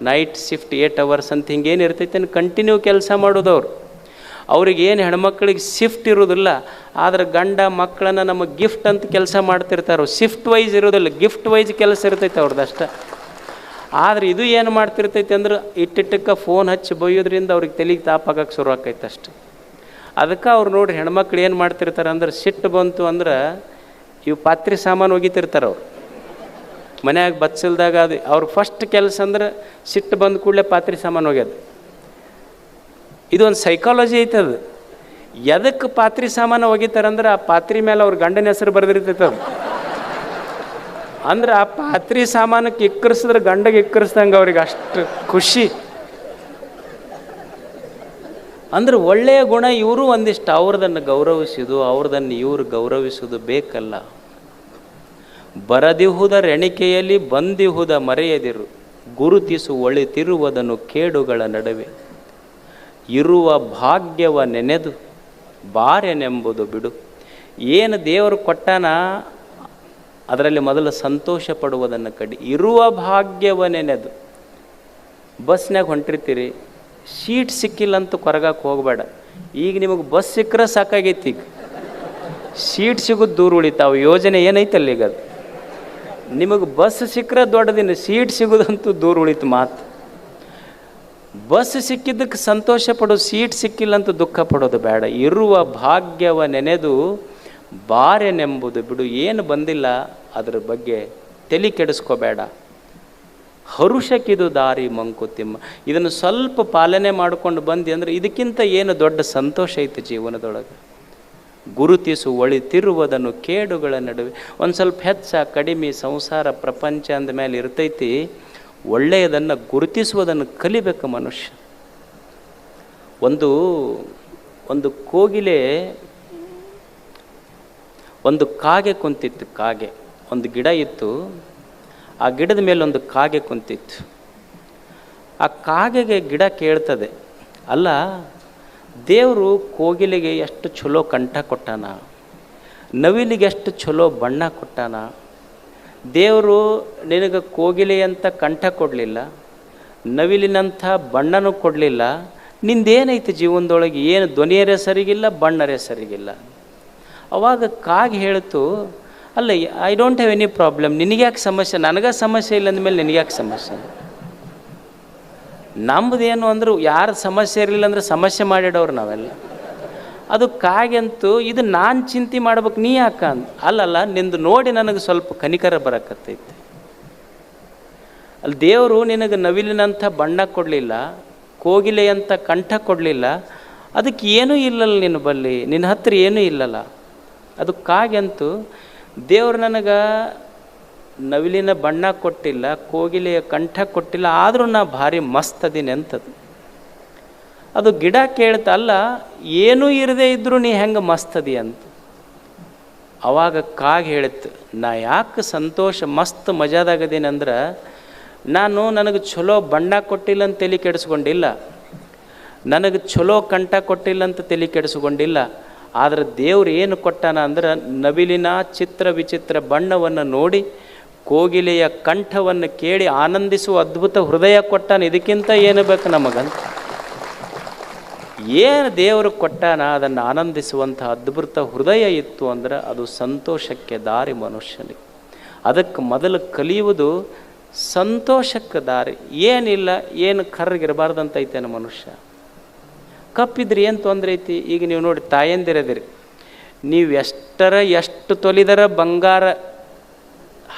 night shift 8 hours ಅಂತ ಹಿಂಗೇನು ಇರ್ತೈತೆ ಕಂಟಿನ್ಯೂ ಕೆಲಸ ಮಾಡೋದವ್ರು. ಅವ್ರಿಗೇನು ಹೆಣ್ಮಕ್ಳಿಗೆ ಶಿಫ್ಟ್ ಇರೋದಿಲ್ಲ, ಆದರೆ ಗಂಡ ಮಕ್ಕಳನ್ನು ನಮಗೆ ಗಿಫ್ಟ್ ಅಂತ ಕೆಲಸ ಮಾಡ್ತಿರ್ತಾರೆ. ಶಿಫ್ಟ್ ವೈಸ್ ಇರೋದಿಲ್ಲ, ಗಿಫ್ಟ್ ವೈಸ್ ಕೆಲಸ ಇರ್ತೈತೆ ಅವ್ರದ್ದು ಅಷ್ಟೇ. ಆದರೆ ಇದು ಏನು ಮಾಡ್ತಿರ್ತೈತೆ ಅಂದ್ರೆ ಇಟ್ಟಿಟ್ಟಕ್ಕೆ ಫೋನ್ ಹಚ್ಚಿ ಬೈಯೋದ್ರಿಂದ ಅವ್ರಿಗೆ ತಲೆಗೆ ತಾಪಾಗಕ್ಕೆ ಶುರು ಆಕೈತೆ ಅಷ್ಟೆ. ಅದಕ್ಕೆ ಅವ್ರು ನೋಡ್ರಿ ಹೆಣ್ಮಕ್ಳು ಏನು ಮಾಡ್ತಿರ್ತಾರೆ ಅಂದ್ರೆ ಸಿಟ್ಟು ಬಂತು ಅಂದ್ರೆ ಇವು ಪಾತ್ರೆ ಸಾಮಾನು ಒಗಿತಿರ್ತಾರೆ ಅವ್ರು ಮನ್ಯಾಗ ಬಚ್ಚಲ್ದಾಗ. ಅದು ಅವ್ರ ಫಸ್ಟ್ ಕೆಲಸ ಅಂದ್ರೆ ಸಿಟ್ಟು ಬಂದ ಕೂಡಲೇ ಪಾತ್ರೆ ಸಾಮಾನು ಒಗ್ಯೋದು. ಇದೊಂದು ಸೈಕಾಲಜಿ ಐತದು. ಎದಕ್ಕೆ ಪಾತ್ರೆ ಸಾಮಾನು ಒಗಿತಾರಂದ್ರೆ ಆ ಪಾತ್ರೆ ಮೇಲೆ ಅವ್ರ ಗಂಡನ ಹೆಸರು ಬರೆದಿರ್ತೈತೆ ಅದು. ಅಂದ್ರೆ ಆ ಪಾತ್ರೆ ಸಾಮಾನಕ್ಕೆ ಇಕ್ಕರಿಸಿದ್ರೆ ಗಂಡಗೆ ಇಕ್ಕರಿಸ್ದಂಗೆ ಅವ್ರಿಗೆ ಅಷ್ಟು ಖುಷಿ. ಅಂದ್ರೆ ಒಳ್ಳೆಯ ಗುಣ ಇವರು ಒಂದಿಷ್ಟು ಅವ್ರದನ್ನು ಗೌರವಿಸೋದು, ಅವ್ರದನ್ನು ಇವರು ಗೌರವಿಸೋದು ಬೇಕಲ್ಲ. ಬರದಿಹುದ ರೆಣಿಕೆಯಲ್ಲಿ ಬಂದಿಹುದ ಮರೆಯದಿರು, ಗುರುತಿಸು ಒಳಿತಿರುವುದನ್ನು ಕೇಡುಗಳ ನಡುವೆ, ಇರುವ ಭಾಗ್ಯವ ನೆನೆದು ಬಾರೆನೆಂಬುದು ಬಿಡು. ಏನು ದೇವರು ಕೊಟ್ಟಾನ ಅದರಲ್ಲಿ ಮೊದಲು ಸಂತೋಷ ಪಡುವುದನ್ನು ಕಡಿ. ಇರುವ ಭಾಗ್ಯವ ನೆನೆದು. ಬಸ್ನಾಗ ಹೊಂಟಿರ್ತೀರಿ, ಸೀಟ್ ಸಿಕ್ಕಿಲ್ಲ ಅಂತ ಕೊರಗಕ್ಕೆ ಹೋಗಬೇಡ. ಈಗ ನಿಮಗೆ ಬಸ್ ಸಿಕ್ಕರೆ ಸಾಕಾಗೈತಿ, ಈಗ ಸೀಟ್ ಸಿಗೋದು ದೂರ ಉಳಿತಾವ. ಯೋಜನೆ ಏನೈತಲ್ಲ ಈಗ ಅದು. ನಿಮಗೆ ಬಸ್ ಸಿಕ್ಕರೆ ದೊಡ್ಡದಿನ, ಸೀಟ್ ಸಿಗೋದಂತೂ ದೂರ ಉಳಿತು ಮಾತು. ಬಸ್ ಸಿಕ್ಕಿದ್ದಕ್ಕೆ ಸಂತೋಷ ಪಡೋದು, ಸೀಟ್ ಸಿಕ್ಕಿಲ್ಲ ಅಂತ ದುಃಖ ಪಡೋದು ಬೇಡ. ಇರುವ ಭಾಗ್ಯವ ನೆನೆದು ಬಾರೆನೆಂಬುದು ಬಿಡು. ಏನು ಬಂದಿಲ್ಲ ಅದ್ರ ಬಗ್ಗೆ ತಲೆ ಕೆಡಿಸ್ಕೋಬೇಡ. ಹರುಷಕ್ಕಿದು ದಾರಿ ಮಂಕುತಿಮ್ಮ. ಇದನ್ನು ಸ್ವಲ್ಪ ಪಾಲನೆ ಮಾಡ್ಕೊಂಡು ಬಂದು ಅಂದರೆ ಇದಕ್ಕಿಂತ ಏನು ದೊಡ್ಡ ಸಂತೋಷ ಐತೆ ಜೀವನದೊಳಗೆ. ಗುರುತಿಸು ಒಳಿತಿರುವುದನ್ನು ಕೇಡುಗಳ ನಡುವೆ. ಒಂದು ಸ್ವಲ್ಪ ಹೆಚ್ಚ ಕಡಿಮೆ ಸಂಸಾರ ಪ್ರಪಂಚ ಅಂದ ಮೇಲೆ ಇರ್ತೈತಿ. ಒಳ್ಳೆಯದನ್ನು ಗುರುತಿಸುವುದನ್ನು ಕಲಿಬೇಕು ಮನುಷ್ಯ. ಒಂದು ಕೋಗಿಲೆ, ಒಂದು ಕಾಗೆ ಕುಂತಿತ್ತು. ಕಾಗೆ, ಒಂದು ಗಿಡ ಇತ್ತು, ಆ ಗಿಡದ ಮೇಲೆ ಒಂದು ಕಾಗೆ ಕುಂತಿತ್ತು. ಆ ಕಾಗೆಗೆ ಗಿಡ ಕೇಳ್ತದೆ, ಅಲ್ಲ ದೇವರು ಕೋಗಿಲೆಗೆ ಎಷ್ಟು ಚಲೋ ಕಂಠ ಕೊಟ್ಟಾನ, ನವಿಲಿಗೆ ಎಷ್ಟು ಚಲೋ ಬಣ್ಣ ಕೊಟ್ಟಾನ. ದೇವರು ನಿನಗೆ ಕೋಗಿಲೆಯಂಥ ಕಂಠ ಕೊಡಲಿಲ್ಲ, ನವಿಲಿನಂಥ ಬಣ್ಣನೂ ಕೊಡಲಿಲ್ಲ. ನಿಂದೇನೈತೆ ಜೀವನದೊಳಗೆ? ಏನು ಧ್ವನಿಯರೇ ಸರಿಗಿಲ್ಲ, ಬಣ್ಣರೇ ಸರಿಗಿಲ್ಲ. ಅವಾಗ ಕಾಗೆ ಹೇಳ್ತು, ಅಲ್ಲ I don't have any problem, ನಿನಗ್ಯಾಕೆ ಸಮಸ್ಯೆ? ನನಗೆ ಸಮಸ್ಯೆ ಇಲ್ಲ ಅಂದಮೇಲೆ ನಿನಗ್ಯಾಕೆ ಸಮಸ್ಯೆ? ನಮ್ಮದೇನು ಅಂದರೂ ಯಾರು ಸಮಸ್ಯೆ ಇರಲಿಲ್ಲ ಅಂದ್ರೆ ಸಮಸ್ಯೆ ಮಾಡಿಡೋರು ನಾವೆಲ್ಲ. ಅದು ಕಾಗೆಂತೂ ಇದು ನಾನು ಚಿಂತೆ ಮಾಡ್ಬೇಕು, ನೀ ಯಾಕ ಅಂತ. ಅಲ್ಲಲ್ಲ, ನಿಂದು ನೋಡಿ ನನಗೆ ಸ್ವಲ್ಪ ಕನಿಕರ ಬರಕತ್ತೈತೆ. ಅಲ್ಲಿ ದೇವರು ನಿನಗೆ ನವಿಲಿನಂಥ ಬಣ್ಣ ಕೊಡಲಿಲ್ಲ, ಕೋಗಿಲೆಯಂಥ ಕಂಠ ಕೊಡಲಿಲ್ಲ, ಅದಕ್ಕೆ ಏನೂ ಇಲ್ಲಲ್ಲ ನಿನ್ನ ಬಲ್ಲಿ, ನಿನ್ನ ಹತ್ರ ಏನೂ ಇಲ್ಲಲ್ಲ. ಅದು ಕಾಗೆಂತೂ ದೇವರು ನನಗೆ ನವಿಲಿನ ಬಣ್ಣ ಕೊಟ್ಟಿಲ್ಲ, ಕೋಗಿಲೆಯ ಕಂಠ ಕೊಟ್ಟಿಲ್ಲ, ಆದರೂ ನಾ ಭಾರಿ ಮಸ್ತ್ ಅದೀನಿ ಅಂತದು. ಅದು ಗಿಡ ಕೇಳ್ತಾ, ಅಲ್ಲ ಏನೂ ಇರದೇ ಇದ್ದರೂ ನೀ ಹೆಂಗೆ ಮಸ್ತ್ ಅದಿ ಅಂತ. ಅವಾಗ ಕಾಗೆ ಹೇಳಿತ್ತು, ನಾ ಯಾಕೆ ಸಂತೋಷ ಮಸ್ತ್ ಮಜಾದಾಗದೀನಿ ಅಂದ್ರೆ ನನಗೆ ಚಲೋ ಬಣ್ಣ ಕೊಟ್ಟಿಲ್ಲ ಅಂತ ತಲೆ ಕೆಡಿಸ್ಕೊಂಡಿಲ್ಲ, ನನಗೆ ಚಲೋ ಕಂಠ ಕೊಟ್ಟಿಲ್ಲ ಅಂತ ತಲೆ ಕೆಡಿಸ್ಕೊಂಡಿಲ್ಲ. ಆದರೆ ದೇವ್ರು ಏನು ಕೊಟ್ಟಾನ ಅಂದ್ರೆ ನವಿಲಿನ ಚಿತ್ರ ವಿಚಿತ್ರ ಬಣ್ಣವನ್ನು ನೋಡಿ, ಕೋಗಿಲೆಯ ಕಂಠವನ್ನು ಕೇಳಿ ಆನಂದಿಸುವ ಅದ್ಭುತ ಹೃದಯ ಕೊಟ್ಟಾನ. ಇದಕ್ಕಿಂತ ಏನು ಬೇಕು ನಮಗಂತ? ಏನು ದೇವರು ಕೊಟ್ಟಾನ ಅದನ್ನು ಆನಂದಿಸುವಂಥ ಅದ್ಭುತ ಹೃದಯ ಇತ್ತು ಅಂದ್ರೆ ಅದು ಸಂತೋಷಕ್ಕೆ ದಾರಿ ಮನುಷ್ಯನಿಗೆ. ಅದಕ್ಕೆ ಮೊದಲು ಕಲಿಯುವುದು ಸಂತೋಷಕ್ಕೆ ದಾರಿ. ಏನಿಲ್ಲ, ಏನು ಕರ್ರಗಿರಬಾರ್ದಂತ ಐತೇನು ಮನುಷ್ಯ. ಕಪ್ಪಿದ್ರಿ ಏನು ತೊಂದರೆ ಐತಿ? ಈಗ ನೀವು ನೋಡಿ, ತಾಯಂದಿರದಿರಿ, ನೀವು ಎಷ್ಟು ತೊಲಿದರ ಬಂಗಾರ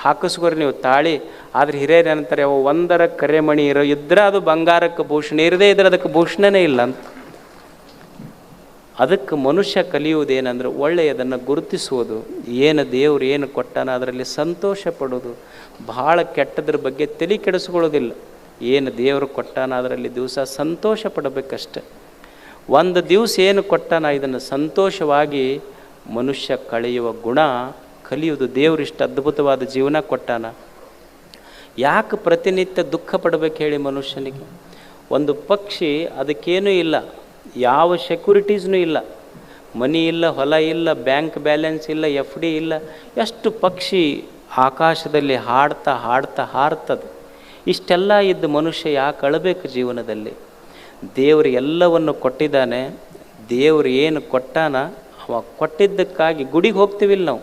ಹಾಕಿಸ್ಕೊರಿ ನೀವು ತಾಳಿ, ಆದರೆ ಹಿರಿಯರು ಏನಂತಾರೆ, ಅವು ಒಂದರ ಕರೆಮಣಿ ಇದ್ರೆ ಅದು ಬಂಗಾರಕ್ಕೆ ಭೂಷಣ, ಇರದೇ ಇದ್ರೆ ಅದಕ್ಕೆ ಭೂಷಣನೇ ಇಲ್ಲ ಅಂತ. ಅದಕ್ಕೆ ಮನುಷ್ಯ ಕಲಿಯುವುದೇನೆಂದ್ರೆ ಒಳ್ಳೆಯದನ್ನು ಗುರುತಿಸುವುದು, ಏನು ದೇವರು ಏನು ಕೊಟ್ಟಾನ ಅದರಲ್ಲಿ ಸಂತೋಷ ಪಡೋದು, ಭಾಳ ಕೆಟ್ಟದ್ರ ಬಗ್ಗೆ ತಲೆ ಕೆಡಿಸ್ಕೊಳ್ಳೋದಿಲ್ಲ. ಏನು ದೇವರು ಕೊಟ್ಟಾನ ಅದರಲ್ಲಿ ದಿವಸ ಸಂತೋಷ ಪಡಬೇಕಷ್ಟೆ. ಒಂದು ದಿವಸ ಏನು ಕೊಟ್ಟಾನ ಇದನ್ನು ಸಂತೋಷವಾಗಿ ಮನುಷ್ಯ ಕಳೆಯುವ ಗುಣ ಕಲಿಯುವುದು. ದೇವರಿಷ್ಟು ಅದ್ಭುತವಾದ ಜೀವನ ಕೊಟ್ಟಾನ, ಯಾಕೆ ಪ್ರತಿನಿತ್ಯ ದುಃಖ ಪಡಬೇಕು ಹೇಳಿ ಮನುಷ್ಯನಿಗೆ? ಒಂದು ಪಕ್ಷಿ, ಅದಕ್ಕೇನೂ ಇಲ್ಲ, ಯಾವ ಸೆಕ್ಯೂರಿಟೀಸ್ನೂ ಇಲ್ಲ, ಮನಿ ಇಲ್ಲ, ಹೊಲ ಇಲ್ಲ, ಬ್ಯಾಂಕ್ ಬ್ಯಾಲೆನ್ಸ್ ಇಲ್ಲ, ಎಫ್ ಡಿ ಇಲ್ಲ. ಎಷ್ಟು ಪಕ್ಷಿ ಆಕಾಶದಲ್ಲಿ ಹಾಡ್ತಾ ಹಾಡ್ತಾ ಹಾರ್ತದೆ. ಇಷ್ಟೆಲ್ಲ ಇದ್ದ ಮನುಷ್ಯ ಯಾಕೆ ಅಳಬೇಕು ಜೀವನದಲ್ಲಿ? ದೇವರು ಎಲ್ಲವನ್ನು ಕೊಟ್ಟಿದ್ದಾನೆ. ದೇವರು ಏನು ಕೊಟ್ಟಾನ ಅವ ಕೊಟ್ಟಿದ್ದಕ್ಕಾಗಿ ಗುಡಿಗೆ ಹೋಗ್ತೀವಿಲ್ಲ ನಾವು.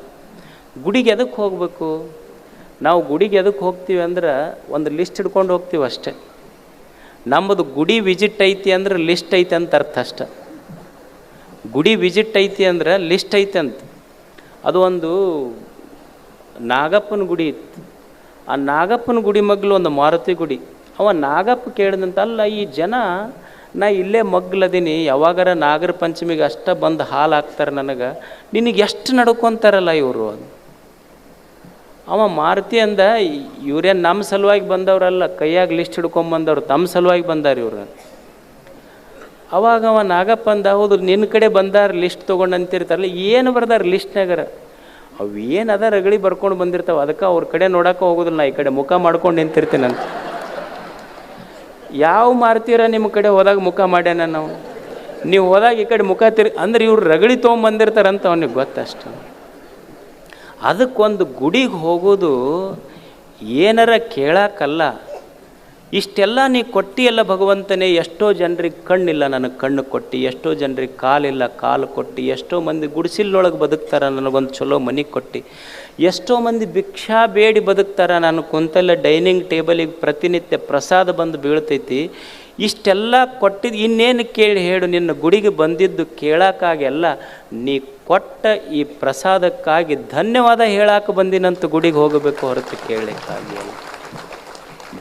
ಗುಡಿಗೆ ಎದಕ್ಕೆ ಹೋಗಬೇಕು? ನಾವು ಗುಡಿಗೆ ಎದಕ್ಕೆ ಹೋಗ್ತೀವಿ ಅಂದ್ರೆ ಒಂದು ಲಿಸ್ಟ್ ಹಿಡ್ಕೊಂಡು ಹೋಗ್ತೀವಿ ಅಷ್ಟೆ. ನಮ್ಮದು ಗುಡಿ ವಿಸಿಟ್ ಐತಿ ಅಂದ್ರೆ ಲಿಸ್ಟ್ ಐತೆ ಅಂತ ಅರ್ಥ ಅಷ್ಟೆ. ಗುಡಿ ವಿಸಿಟ್ ಐತಿ ಅಂದ್ರೆ ಲಿಸ್ಟ್ ಐತೆ ಅಂತ. ಅದು ಒಂದು ನಾಗಪ್ಪನ ಗುಡಿ ಇತ್ತು. ಆ ನಾಗಪ್ಪನ ಗುಡಿ ಮಗ್ಲು ಒಂದು ಮಾರುತಿ ಗುಡಿ. ಅವ ನಾಗಪ್ಪ ಕೇಳಿದಂತ, ಅಲ್ಲ ಈ ಜನ ನಾ ಇಲ್ಲೇ ಮಗ್ಲದೀನಿ, ಯಾವಾಗಾರ ನಾಗರ ಪಂಚಮಿಗೆ ಅಷ್ಟ ಬಂದು ಹಾಲು ಹಾಕ್ತಾರೆ ನನಗೆ, ನಿನಗೆ ಎಷ್ಟು ನಡ್ಕೊತಾರಲ್ಲ ಇವರು ಅದು. ಅವ ಮಾರುತಿ ಅಂದ, ಇವ್ರೇನು ನಮ್ಮ ಸಲುವಾಗಿ ಬಂದವರಲ್ಲ, ಕೈಯಾಗ ಲಿಸ್ಟ್ ಹಿಡ್ಕೊಂಬಂದವ್ರು, ತಮ್ಮ ಸಲುವಾಗಿ ಬಂದಾರ ಇವ್ರು. ಅವಾಗ ಅವ ನಾಗಪ್ಪ ಅಂದ, ಹೌದು ನಿನ್ನ ಕಡೆ ಬಂದಾರ ಲಿಸ್ಟ್ ತೊಗೊಂಡು ಅಂತಿರ್ತಾರಲ್ಲ, ಏನು ಬರ್ದಾರ ಲಿಸ್ಟ್ನಾಗರ? ಅವು ಏನು ಅದ ರಗಳಿ ಬರ್ಕೊಂಡು ಬಂದಿರ್ತಾವೆ, ಅದಕ್ಕೆ ಅವ್ರ ಕಡೆ ನೋಡೋಕೆ ಹೋಗೋದಿಲ್ಲ, ನಾ ಈ ಕಡೆ ಮುಖ ಮಾಡ್ಕೊಂಡು ನಿಂತಿರ್ತೀನಂತ. ಯಾವ ಮಾರ್ತೀರ ನಿಮ್ಮ ಕಡೆ ಹೋದಾಗ ಮುಖ ಮಾಡ್ಯಾನ ನಾವು? ನೀವು ಹೋದಾಗ ಈ ಕಡೆ ಮುಖ ಅಂದ್ರೆ ಇವ್ರು ರಗಳಿ ತೊಗೊಂಬಂದಿರ್ತಾರಂತ ಅವನಿಗೆ ಗೊತ್ತಷ್ಟು. ಅದಕ್ಕೊಂದು ಗುಡಿಗೆ ಹೋಗೋದು ಏನಾರ ಕೇಳಕ್ಕಲ್ಲ. ಇಷ್ಟೆಲ್ಲ ನೀ ಕೊಟ್ಟಿಯಲ್ಲ ಭಗವಂತನೇ. ಎಷ್ಟೋ ಜನರಿಗೆ ಕಣ್ಣಿಲ್ಲ, ನನಗೆ ಕಣ್ಣು ಕೊಟ್ಟು. ಎಷ್ಟೋ ಜನರಿಗೆ ಕಾಲಿಲ್ಲ, ಕಾಲು ಕೊಟ್ಟು. ಎಷ್ಟೋ ಮಂದಿ ಗುಡಿಸಿಲ್ಲೊಳಗೆ ಬದುಕ್ತಾರೆ, ನನಗೊಂದು ಚಲೋ ಮನೆ ಕೊಟ್ಟು. ಎಷ್ಟೋ ಮಂದಿ ಭಿಕ್ಷಾ ಬೇಡಿ ಬದುಕ್ತಾರೆ, ನಾನು ಕುಂತಲ್ಲ ಡೈನಿಂಗ್ ಟೇಬಲಿಗೆ ಪ್ರತಿನಿತ್ಯ ಪ್ರಸಾದ ಬಂದು ಬೀಳ್ತೈತಿ. ಇಷ್ಟೆಲ್ಲ ಕೊಟ್ಟಿದ್ದು ಇನ್ನೇನು ಕೇಳಿ ಹೇಳು? ನಿನ್ನ ಗುಡಿಗೆ ಬಂದಿದ್ದು ಕೇಳೋಕ್ಕಾಗೆಲ್ಲ, ನೀ ಕೊಟ್ಟ ಈ ಪ್ರಸಾದಕ್ಕಾಗಿ ಧನ್ಯವಾದ ಹೇಳಕ್ಕೆ ಬಂದಿನಂತ ಗುಡಿಗೆ ಹೋಗಬೇಕು, ಹೊರತು ಕೇಳಲಿಕ್ಕಾಗಿ ಅಲ್ಲ.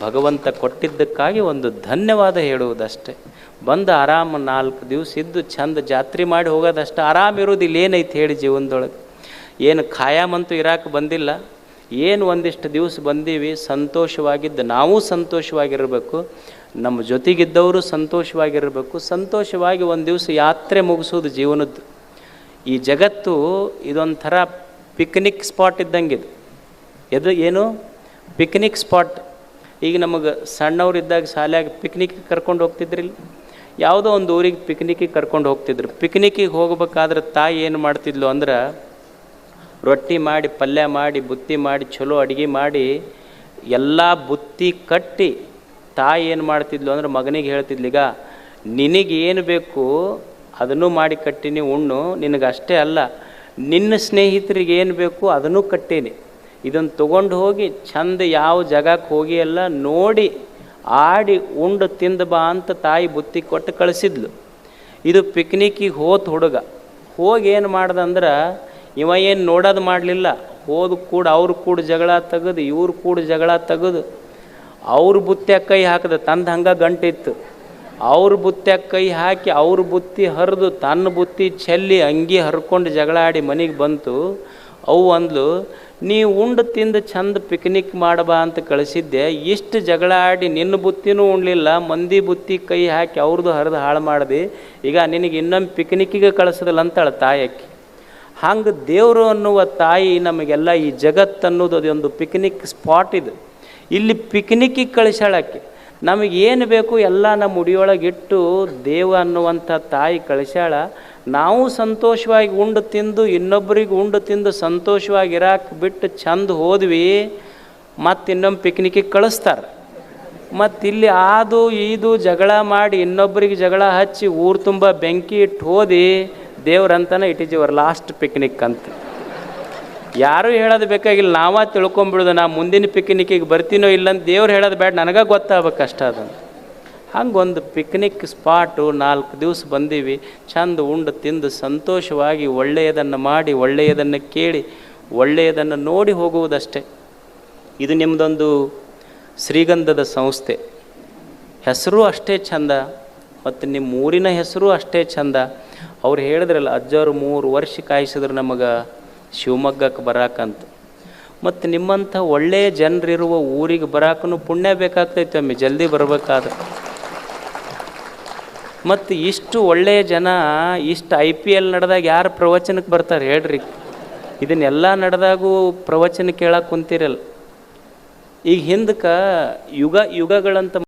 ಭಗವಂತ ಕೊಟ್ಟಿದ್ದಕ್ಕಾಗಿ ಒಂದು ಧನ್ಯವಾದ ಹೇಳುವುದಷ್ಟೇ. ಬಂದು ಆರಾಮ 4 ದಿವಸ ಇದ್ದು ಚಂದ ಜಾತ್ರೆ ಮಾಡಿ ಹೋಗೋದಷ್ಟೇ. ಆರಾಮಿರೋದಿಲ್ಲ. ಏನೈತೆ ಹೇಳಿ ಜೀವನದೊಳಗೆ? ಏನು ಖಾಯಾಮಂತೂ ಇರಾಕೆ ಬಂದಿಲ್ಲ. ಏನು ಒಂದಿಷ್ಟು ದಿವಸ ಬಂದೀವಿ, ಸಂತೋಷವಾಗಿದ್ದು ನಾವು ಸಂತೋಷವಾಗಿರಬೇಕು, ನಮ್ಮ ಜೊತೆಗಿದ್ದವರು ಸಂತೋಷವಾಗಿರಬೇಕು. ಸಂತೋಷವಾಗಿ ಒಂದು ದಿವಸ ಯಾತ್ರೆ ಮುಗಿಸೋದು ಜೀವನದ್ದು. ಈ ಜಗತ್ತು ಇದೊಂಥರ ಪಿಕ್ನಿಕ್ ಸ್ಪಾಟ್ ಇದ್ದಂಗಿದೆ. ಏನು ಪಿಕ್ನಿಕ್ ಸ್ಪಾಟ್? ಈಗ ನಮಗೆ ಸಣ್ಣವರಿದ್ದಾಗ ಶಾಲೆಯಾಗ ಪಿಕ್ನಿಕ್ಗೆ ಕರ್ಕೊಂಡು ಹೋಗ್ತಿದ್ರಿಲ್ಲ, ಯಾವುದೋ ಒಂದು ಊರಿಗೆ ಪಿಕ್ನಿಕ್ಕಿಗೆ ಕರ್ಕೊಂಡು ಹೋಗ್ತಿದ್ರು. ಪಿಕ್ನಿಕ್ಕಿಗೆ ಹೋಗ್ಬೇಕಾದ್ರೆ ತಾಯಿ ಏನು ಮಾಡ್ತಿದ್ಲು ಅಂದ್ರೆ, ರೊಟ್ಟಿ ಮಾಡಿ, ಪಲ್ಯ ಮಾಡಿ, ಬುತ್ತಿ ಮಾಡಿ, ಚಲೋ ಅಡುಗೆ ಮಾಡಿ, ಎಲ್ಲ ಬುತ್ತಿ ಕಟ್ಟಿ ತಾಯಿ ಏನು ಮಾಡ್ತಿದ್ಲು ಅಂದ್ರೆ ಮಗನಿಗೆ ಹೇಳ್ತಿದ್ಲು, ಈಗ ನಿನಗೇನು ಬೇಕು ಅದನ್ನು ಮಾಡಿ ಕಟ್ಟೀನಿ, ಉಣ್ಣು. ನಿನಗಷ್ಟೇ ಅಲ್ಲ, ನಿನ್ನ ಸ್ನೇಹಿತರಿಗೆ ಏನು ಬೇಕು ಅದನ್ನು ಕಟ್ಟೀನಿ. ಇದನ್ನು ತೊಗೊಂಡು ಹೋಗಿ ಚಂದ ಯಾವ ಜಾಗಕ್ಕೆ ಹೋಗಿ ಎಲ್ಲ ನೋಡಿ ಆಡಿ ಉಂಡು ತಿಂದು ಬಾ ಅಂತ ತಾಯಿ ಬುತ್ತಿ ಕೊಟ್ಟು ಕಳಿಸಿದ್ಲು. ಇದು ಪಿಕ್ನಿಕ್ಕಿಗೆ ಹೋದ ಹುಡುಗ ಹೋಗಿ ಏನು ಮಾಡ್ದಂದ್ರೆ, ಇವ ಏನು ನೋಡೋದು ಮಾಡಲಿಲ್ಲ. ಹೋದ ಕೂಡ ಅವ್ರು ಕೂಡ ಜಗಳ ತೆಗೆದು, ಇವ್ರು ಕೂಡ ಜಗಳ ತೆಗೆದು, ಅವ್ರ ಬುತ್ತಿಯಾಗ ಕೈ ಹಾಕಿದ, ತಂದು ಹಂಗೆ ಗಂಟಿತ್ತು. ಅವ್ರ ಬುತ್ತಿಯಾಗ ಕೈ ಹಾಕಿ ಅವ್ರ ಬುತ್ತಿ ಹರಿದು ತನ್ನ ಬುತ್ತಿ ಚೆಲ್ಲಿ ಅಂಗಿ ಹರ್ಕೊಂಡು ಜಗಳ ಆಡಿ ಮನೆಗೆ ಬಂತು. ಅವು ಅಂದ್ಲು, ನೀ ಉಂಡು ತಿಂದು ಚಂದ ಪಿಕ್ನಿಕ್ ಮಾಡಬಾ ಅಂತ ಕಳಿಸಿದ್ದೆ, ಇಷ್ಟು ಜಗಳ ಆಡಿ ನಿನ್ನ ಬುತ್ತಿನೂ ಉಣ್ಲಿಲ್ಲ, ಮಂದಿ ಬುತ್ತಿ ಕೈ ಹಾಕಿ ಅವ್ರದ್ದು ಹರಿದು ಹಾಳು ಮಾಡಿದೆ, ಈಗ ನಿನಗೆ ಇನ್ನೊಮ್ಮೆ ಪಿಕ್ನಿಕ್ಕಿಗೆ ಕಳಿಸೋದಿಲ್ಲ ಅಂತಾಳೆ ತಾಯಕ್ಕಿ. ಹಂಗೆ ದೇವರು ಅನ್ನುವ ತಾಯಿ ನಮಗೆಲ್ಲ ಈ ಜಗತ್ತು ಅನ್ನೋದು ಅದೊಂದು ಪಿಕ್ನಿಕ್ ಸ್ಪಾಟ್ ಇದು. ಇಲ್ಲಿ ಪಿಕ್ನಿಕ್ಕಿಗೆ ಕಳಿಸಾಳಕ್ಕೆ ನಮಗೇನು ಬೇಕು ಎಲ್ಲ ನಮ್ಮ ಮುಡಿಯೊಳಗಿಟ್ಟು ದೇವ ಅನ್ನುವಂಥ ತಾಯಿ ಕಳಿಸ್ಯಾಳ. ನಾವು ಸಂತೋಷವಾಗಿ ಉಂಡು ತಿಂದು ಇನ್ನೊಬ್ಬರಿಗೆ ಉಂಡು ತಿಂದು ಸಂತೋಷವಾಗಿ ಇರಾಕೆ ಬಿಟ್ಟು ಚಂದ ಹೋದ್ವಿ, ಮತ್ತು ಇನ್ನೊಮ್ಮೆ ಪಿಕ್ನಿಕ್ಕಿಗೆ ಕಳಿಸ್ತಾರೆ. ಮತ್ತು ಇಲ್ಲಿ ಅದು ಇದು ಜಗಳ ಮಾಡಿ ಇನ್ನೊಬ್ಬರಿಗೆ ಜಗಳ ಹಚ್ಚಿ ಊರು ತುಂಬ ಬೆಂಕಿ ಇಟ್ಟು ಹೋದಿ ದೇವ್ರಂತನೇ it is your last picnic ಅಂತ. ಯಾರೂ ಹೇಳೋದು ಬೇಕಾಗಿಲ್ಲ, ನಾವೇ ತಿಳ್ಕೊಂಬಿಡೋದು. ನಾ ಮುಂದಿನ ಪಿಕ್ನಿಕ್ಕಿಗೆ ಬರ್ತೀನೋ ಇಲ್ಲಂತ ದೇವ್ರು ಹೇಳೋದು ಬೇಡ, ನನಗೆ ಗೊತ್ತಾಗಬೇಕು ಅಷ್ಟ ಅದನ್ನು. ಹಂಗೊಂದು ಪಿಕ್ನಿಕ್ ಸ್ಪಾಟು 4 ದಿವಸ ಬಂದೀವಿ, ಚಂದ ಉಂಡು ತಿಂದು ಸಂತೋಷವಾಗಿ ಒಳ್ಳೆಯದನ್ನು ಮಾಡಿ, ಒಳ್ಳೆಯದನ್ನು ಕೇಳಿ, ಒಳ್ಳೆಯದನ್ನು ನೋಡಿ ಹೋಗುವುದಷ್ಟೇ. ಇದು ನಿಮ್ಮದೊಂದು ಶ್ರೀಗಂಧದ ಸಂಸ್ಥೆ. ಹೆಸರು ಅಷ್ಟೇ ಚಂದ, ಮತ್ತು ನಿಮ್ಮ ಊರಿನ ಹೆಸರು ಅಷ್ಟೇ ಚಂದ. ಅವ್ರು ಹೇಳಿದ್ರಲ್ಲ, ಅಜ್ಜವರು 3 ವರ್ಷ ಕಾಯಿಸಿದ್ರು ನಮಗೆ ಶಿವಮೊಗ್ಗಕ್ಕೆ ಬರಾಕಂತ. ಮತ್ತು ನಿಮ್ಮಂಥ ಒಳ್ಳೆಯ ಜನರಿರುವ ಊರಿಗೆ ಬರಾಕೂ ಪುಣ್ಯ ಬೇಕಾಗ್ತೈತೆ ಒಮ್ಮೆ ಜಲ್ದಿ ಬರಬೇಕಾದ್ರೆ. ಮತ್ತು ಇಷ್ಟು ಒಳ್ಳೆಯ ಜನ ಇಷ್ಟು IPL ನಡೆದಾಗ ಯಾರು ಪ್ರವಚನಕ್ಕೆ ಬರ್ತಾರೆ ಹೇಳ್ರಿ? ಇದನ್ನೆಲ್ಲ ನಡೆದಾಗೂ ಪ್ರವಚನ ಕೇಳಕ್ಕೆ ಕುಂತಿರಲ್ಲ. ಈಗ ಹಿಂದಕ್ಕೆ ಯುಗಗಳಂತ